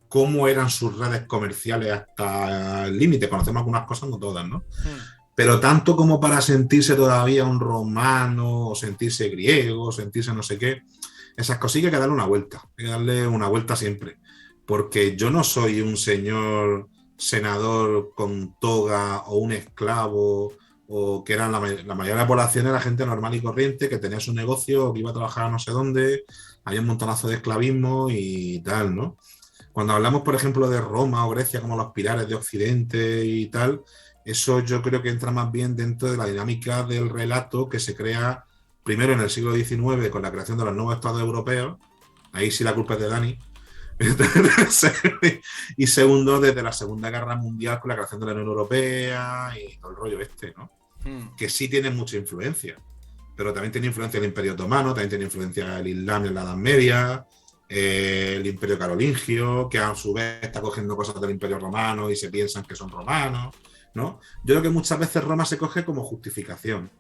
cómo eran sus redes comerciales hasta el límite. Conocemos algunas cosas, no todas, ¿no? Pero tanto como para sentirse todavía un romano, o sentirse griego, o sentirse no sé qué, esas cosillas hay que darle una vuelta siempre. Porque yo no soy un señor senador con toga o un esclavo, o que eran la mayoría de la población era gente normal y corriente que tenía su negocio, que iba a trabajar a no sé dónde, había un montonazo de esclavismo y tal, ¿no? Cuando hablamos, por ejemplo, de Roma o Grecia como los pilares de Occidente y tal, eso yo creo que entra más bien dentro de la dinámica del relato que se crea primero en el siglo XIX con la creación de los nuevos estados europeos, ahí sí la culpa es de Dani, y segundo desde la Segunda Guerra Mundial con la creación de la Unión Europea y todo el rollo ¿no? Que sí tiene mucha influencia, pero también tiene influencia el Imperio Otomano, también tiene influencia el Islam en la Edad Media, el Imperio Carolingio, que a su vez está cogiendo cosas del Imperio Romano y se piensan que son romanos, ¿no? Yo creo que muchas veces Roma se coge como justificación.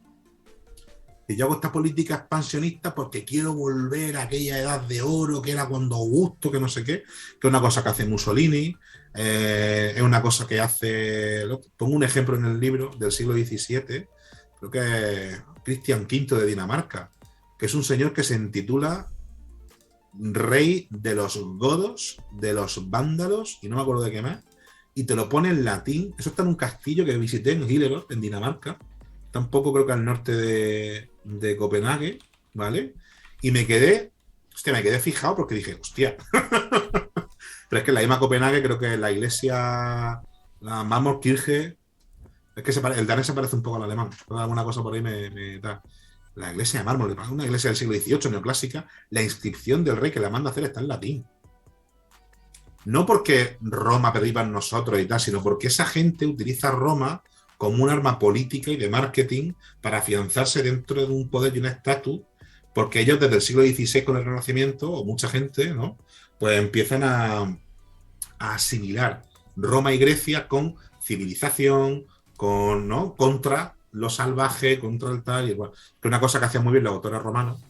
Y yo hago esta política expansionista porque quiero volver a aquella edad de oro que era cuando Augusto, que no sé qué, que es una cosa que hace Mussolini, es una cosa que hace... Pongo un ejemplo en el libro del siglo XVII, creo que es Cristian V de Dinamarca, que es un señor que se intitula rey de los godos, de los vándalos, y no me acuerdo de qué más, y te lo pone en latín. Eso está en un castillo que visité en Hillerød, en Dinamarca, tampoco creo que al norte de Copenhague, ¿vale? Y me quedé fijado porque dije, hostia. Pero es que en la misma Copenhague creo que la iglesia, la Marmorkirche, es que el danés se parece un poco al alemán, alguna cosa por ahí me da. La iglesia de mármol, una iglesia del siglo XVIII neoclásica, la inscripción del rey que la manda a hacer está en latín. No porque Roma perdiva en nosotros y tal, sino porque esa gente utiliza Roma como un arma política y de marketing para afianzarse dentro de un poder y un estatus, porque ellos desde el siglo XVI con el Renacimiento, o mucha gente, ¿no? Pues empiezan a asimilar Roma y Grecia con civilización, con, ¿no? Contra lo salvaje, contra el tal, y bueno, que es una cosa que hacían muy bien los autores romanos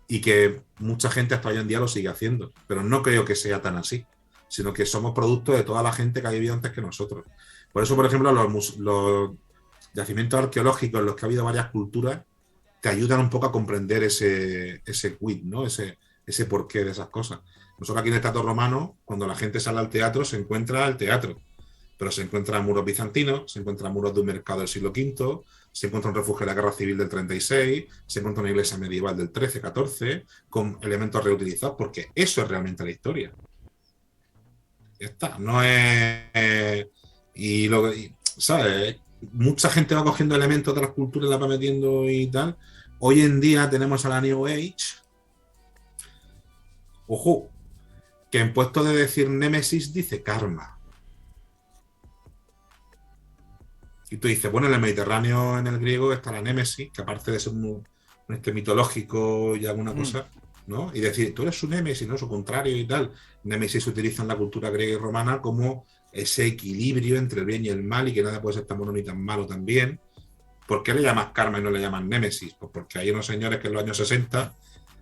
y que mucha gente hasta hoy en día lo sigue haciendo, pero no creo que sea tan así, sino que somos producto de toda la gente que ha vivido antes que nosotros. Por eso, por ejemplo, los yacimientos arqueológicos en los que ha habido varias culturas te ayudan un poco a comprender ese quid, ¿no? Ese porqué de esas cosas. Nosotros aquí en el Teatro Romano, cuando la gente sale al teatro, se encuentra el teatro, pero se encuentran muros bizantinos, se encuentran muros de un mercado del siglo V, se encuentra un refugio de la Guerra Civil del 36, se encuentra una iglesia medieval del 13, 14, con elementos reutilizados, porque eso es realmente la historia. Ya está, no es... ¿sabes? Mucha gente va cogiendo elementos de las culturas, la va metiendo y tal. Hoy en día tenemos a la New Age. Ojo, que en puesto de decir Némesis dice karma. Y tú dices, bueno, en el Mediterráneo, en el griego, está la Némesis, que aparte de ser un mitológico y alguna cosa, ¿no? Y decir, tú eres su Némesis, ¿no? Su contrario y tal. Némesis se utiliza en la cultura griega y romana como ese equilibrio entre el bien y el mal y que nada puede ser tan bueno ni tan malo también. ¿Por qué le llamas karma y no le llaman Némesis? Pues porque hay unos señores que en los años 60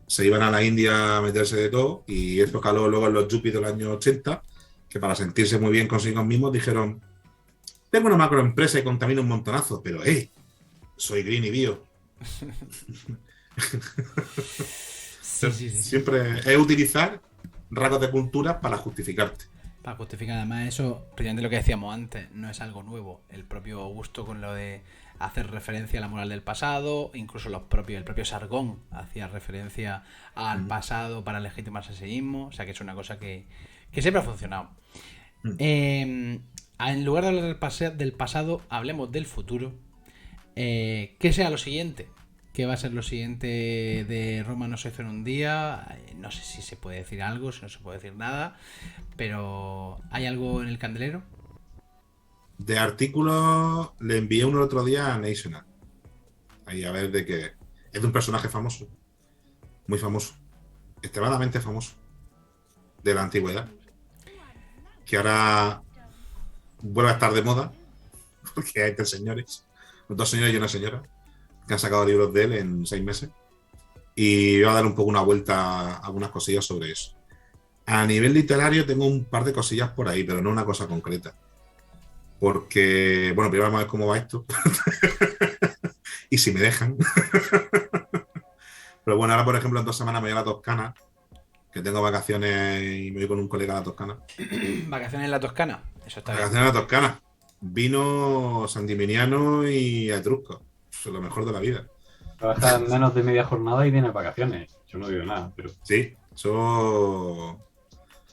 se iban a la India a meterse de todo y esto caló luego en los yuppies de los años 80, que para sentirse muy bien consigo mismos dijeron, tengo una macroempresa y contamino un montonazo, pero soy green y bio. Sí. Siempre es utilizar rasgos de cultura para justificarte. Para justificar además eso, precisamente lo que decíamos antes, no es algo nuevo. El propio Augusto con lo de hacer referencia a la moral del pasado, incluso el propio Sargón hacía referencia al pasado para legitimarse a sí mismo, o sea que es una cosa que siempre ha funcionado. En lugar de hablar del pasado, hablemos del futuro. ¿Qué sea lo siguiente? ¿Qué va a ser lo siguiente de Roma no se hizo en un día? No sé si se puede decir algo, si no se puede decir nada, pero ¿hay algo en el candelero? De artículos le envié uno el otro día a National. Ahí a ver de qué. Es de un personaje famoso. Muy famoso. Extremadamente famoso. De la antigüedad. Que ahora vuelve a estar de moda. Porque hay 3 señores. 2 señores y una señora. Que han sacado libros de él en 6 meses. Y voy a dar un poco una vuelta a algunas cosillas sobre eso. A nivel literario tengo un par de cosillas por ahí, pero no una cosa concreta. Porque, bueno, primero vamos a ver cómo va esto. Y si me dejan. Pero bueno, ahora por ejemplo en 2 semanas me voy a la Toscana, que tengo vacaciones y me voy con un colega a la Toscana. ¿Vacaciones en la Toscana? Eso está bien. Vacaciones a la Toscana. Vino Santimignano y Etrusco. Eso es lo mejor de la vida. Trabajas menos de media jornada y tienes vacaciones. Yo no digo nada, pero... Sí, eso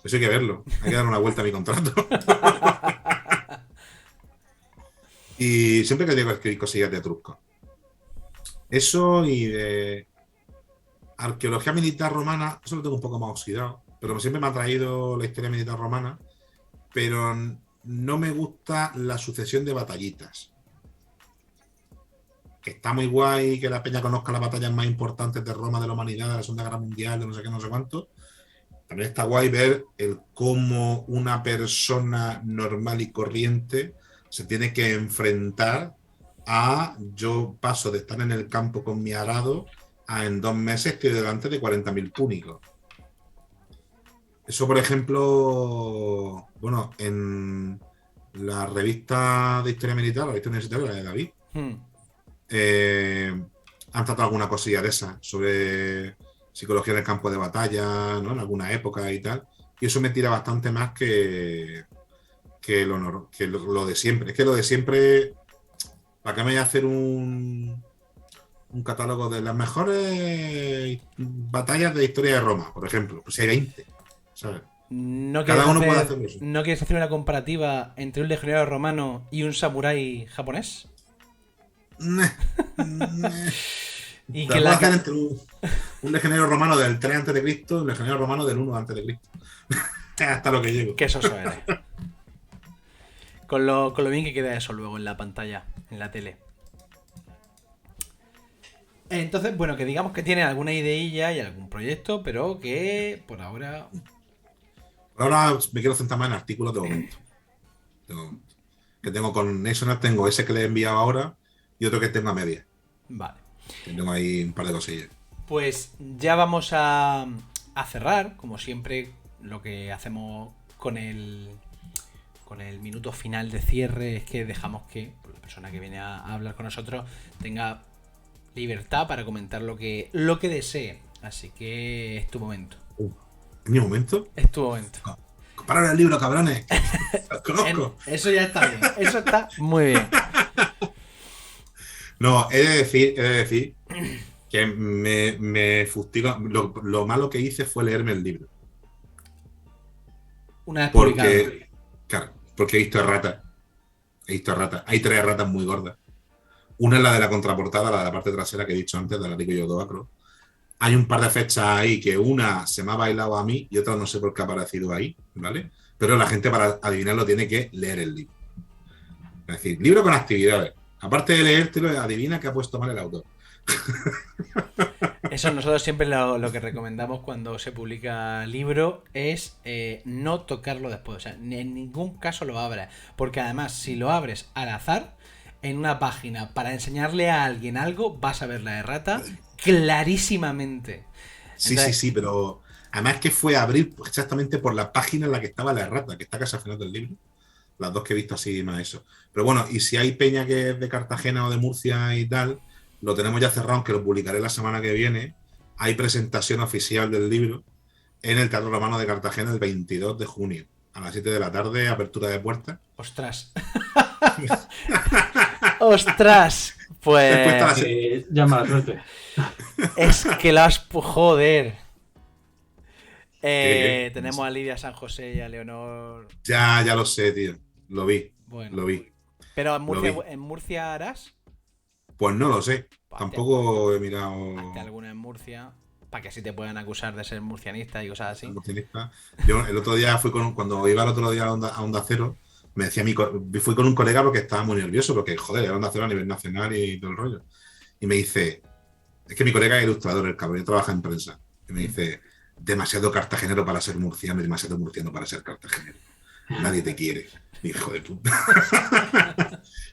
hay que verlo. Hay que dar una vuelta a mi contrato. Y siempre que digo escribir cosillas de Etrusco. Eso y de arqueología militar romana, eso lo tengo un poco más oxidado, pero siempre me ha traído la historia militar romana, pero no me gusta la sucesión de batallitas. Que está muy guay que la peña conozca las batallas más importantes de Roma, de la humanidad, de la Segunda Guerra Mundial, de no sé qué, no sé cuánto. También está guay ver el cómo una persona normal y corriente se tiene que enfrentar a yo paso de estar en el campo con mi arado a en 2 meses estoy delante de 40.000 púnicos. Eso, por ejemplo, bueno, en la revista de historia militar, la revista universitaria, la de David, han tratado alguna cosilla de esa sobre psicología en el campo de batalla, ¿no? En alguna época y tal. Y eso me tira bastante más que lo de siempre. Es que lo de siempre, ¿para qué me voy a hacer un catálogo de las mejores batallas de historia de Roma, por ejemplo? Pues si hay 20, ¿sabes? Cada uno puede hacer eso. ¿No quieres hacer una comparativa entre un legionario romano y un samurái japonés? Y que la hacer entre un legionario romano del 3 a.C. y un legionario romano del 1 a.C. Hasta lo que llego. Qué soso eres. Con lo bien que queda eso luego en la pantalla, en la tele. Entonces, bueno, que digamos que tiene alguna ideilla y algún proyecto, pero que por ahora... Ahora me quiero centrar más en artículos de momento. Que tengo con National, tengo ese que le he enviado ahora y otro que tengo a media. Vale. Tengo ahí un par de cosillas. Pues ya vamos a cerrar, como siempre, lo que hacemos con el minuto final de cierre es que dejamos que la persona que viene a hablar con nosotros tenga libertad para comentar lo que desee. Así que es tu momento. ¿Es mi momento? Es tu momento. Compárame el libro, cabrones. Los conozco. Eso ya está bien. Eso está muy bien. No, he de decir que me fustiga. Lo malo que hice fue leerme el libro. Una vez publicado. Claro, porque he visto ratas. Hay 3 ratas muy gordas. Una es la de la contraportada, la de la parte trasera que he dicho antes, de la Rico Yodóacro. Hay un par de fechas ahí que una se me ha bailado a mí y otra no sé por qué ha aparecido ahí, ¿vale? Pero la gente para adivinarlo tiene que leer el libro. Es decir, libro con actividades. Aparte de leértelo, adivina que ha puesto mal el autor. Eso nosotros siempre lo que recomendamos cuando se publica libro es no tocarlo después. O sea, en ningún caso lo abras. Porque además, si lo abres al azar, en una página para enseñarle a alguien algo, vas a ver la errata clarísimamente. Entonces, Sí, pero además que fue a abrir exactamente por la página en la que estaba la errata, que está casi al final del libro. Las 2 que he visto así más eso. Pero bueno, y si hay peña que es de Cartagena o de Murcia y tal, lo tenemos ya cerrado, aunque lo publicaré la semana que viene. Hay presentación oficial del libro en el Teatro Romano de Cartagena el 22 de junio. A las 7 de la tarde, apertura de puertas. ¡Ostras! ¡Ostras! Pues... llama a la suerte. Es que lo has... Joder. ¿Qué? Tenemos a Lidia San José y a Leonor... Ya lo sé, tío. Lo vi. Bueno. Lo vi. ¿Pero Lo vi. en Murcia harás? Pues no lo sé. Tampoco he mirado... Hazte alguna en Murcia, para que así te puedan acusar de ser murcianista y cosas así. Yo el otro día cuando iba el otro día a Onda Cero, me decía fui con un colega porque estaba muy nervioso, porque joder, era Onda Cero a nivel nacional y todo el rollo. Y me dice, es que mi colega es ilustrador, el cabrón, trabaja en prensa. Y me dice, demasiado cartagenero para ser murciano y demasiado murciano para ser cartagenero. Nadie te quiere. Hijo de puta.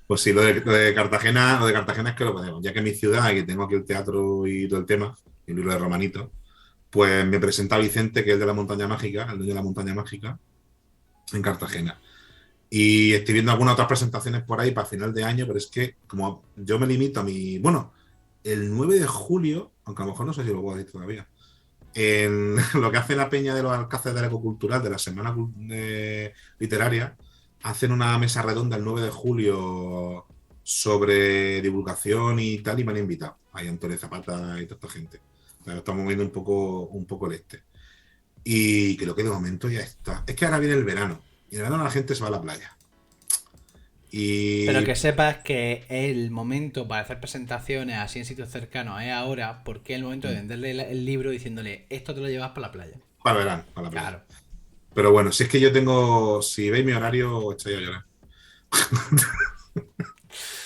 Pues sí, lo de Cartagena es que lo podemos. Ya que mi ciudad y que tengo aquí el teatro y todo el tema, el libro de Romanito, pues me presenta Vicente, que es de la Montaña Mágica, el dueño de la Montaña Mágica, en Cartagena. Y estoy viendo algunas otras presentaciones por ahí para final de año, pero es que como yo me limito a mi... Bueno, el 9 de julio, aunque a lo mejor no sé si lo puedo decir todavía, en lo que hace la peña de los alcáceres de la ecocultural de la semana literaria, hacen una mesa redonda el 9 de julio sobre divulgación y tal, y me han invitado. Hay Antonio Zapata y toda esta gente. O sea, estamos viendo un poco el este. Y creo que de momento ya está. Es que ahora viene el verano. Y en el verano la gente se va a la playa. Pero que sepas que el momento para hacer presentaciones así en sitios cercanos es ahora, porque es el momento de venderle el libro diciéndole, esto te lo llevas para la playa. Para el verano, para la playa. Claro. Pero bueno, si es que yo tengo, si veis mi horario, estoy a llorar.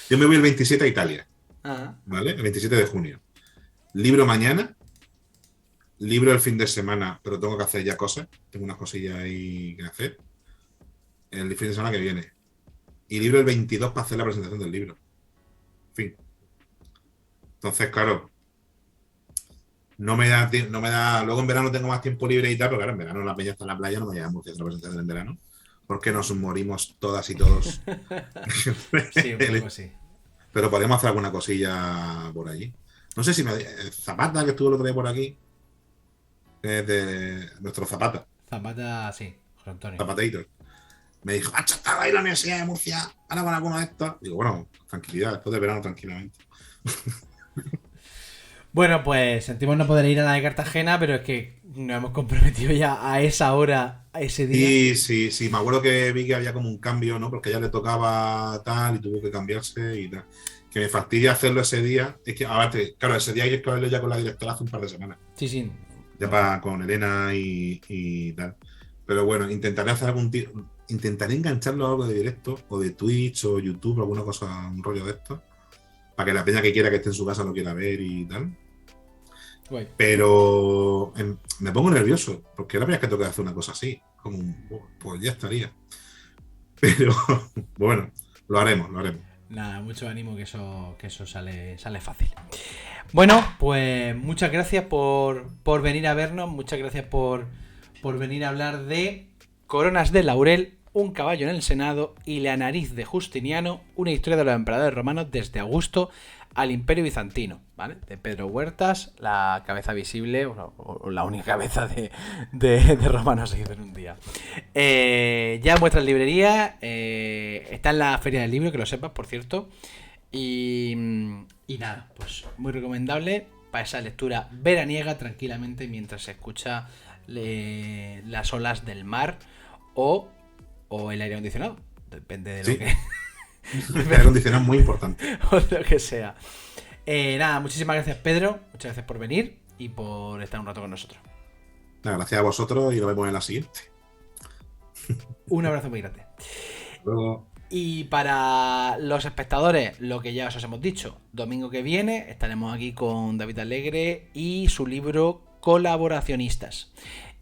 Yo me voy el 27 a Italia, ¿vale? El 27 de junio. Libro mañana, libro el fin de semana, pero tengo que hacer ya cosas. Tengo unas cosillas ahí que hacer. El fin de semana que viene. Y libro el 22 para hacer la presentación del libro. En fin. Entonces, claro, no me da. Luego en verano tengo más tiempo libre y tal, pero claro, en verano la peña está en la playa, no me llama mucho hacer la presentación en verano. Porque nos morimos todas y todos. Sí, un poco sí. Pero podemos hacer alguna cosilla por allí. No sé si Zapata, que estuvo el otro día por aquí, es de nuestro Zapata. Zapata, sí, José Antonio. Zapateito. Me dijo, estaba ahí en la Universidad de Murcia, ahora con alguno de estos. Digo, bueno, tranquilidad, después de verano, tranquilamente. Bueno, pues sentimos no poder ir a la de Cartagena, pero es que nos hemos comprometido ya a esa hora, a ese día. Sí, me acuerdo que vi que había como un cambio, ¿no? Porque ya le tocaba tal y tuvo que cambiarse y tal. Que me fastidia hacerlo ese día. Es que, aparte, claro, ese día hay que hablarlo ya con la directora hace un par de semanas. Sí. Ya con Elena y tal. Pero bueno, intentaré hacer intentaré engancharlo a algo de directo, o de Twitch, o YouTube, o alguna cosa, un rollo de esto. Para que la peña que quiera que esté en su casa lo quiera ver y tal. Guay. Pero me pongo nervioso, porque la primera vez que tengo que hacer una cosa así. Pues ya estaría. Pero bueno, lo haremos. Nada, mucho ánimo que eso sale fácil. Bueno, pues muchas gracias por venir a vernos, muchas gracias por venir a hablar de Coronas de Laurel, un caballo en el Senado y la nariz de Justiniano, una historia de los emperadores romanos desde Augusto al Imperio Bizantino, ¿vale? De Pedro Huertas, la cabeza visible, o la única cabeza de Roma no se hizo en un día. Ya en vuestras librerías, está en la Feria del Libro, que lo sepas, por cierto. Y nada, pues muy recomendable para esa lectura veraniega tranquilamente mientras se escucha las olas del mar o el aire acondicionado. Depende de lo que... El aire acondicionado es muy importante. o lo que sea. Nada, muchísimas gracias, Pedro. Muchas gracias por venir y por estar un rato con nosotros. Nada, gracias a vosotros y nos vemos en la siguiente. Un abrazo muy grande. Luego. Y para los espectadores, lo que ya os hemos dicho, domingo que viene estaremos aquí con David Alegre y su libro Colaboracionistas.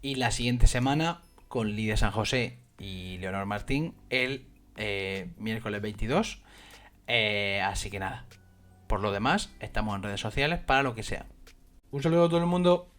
Y la siguiente semana con Lidia San José y Leonor Martín el miércoles 22. Así que nada, por lo demás, estamos en redes sociales para lo que sea. Un saludo a todo el mundo.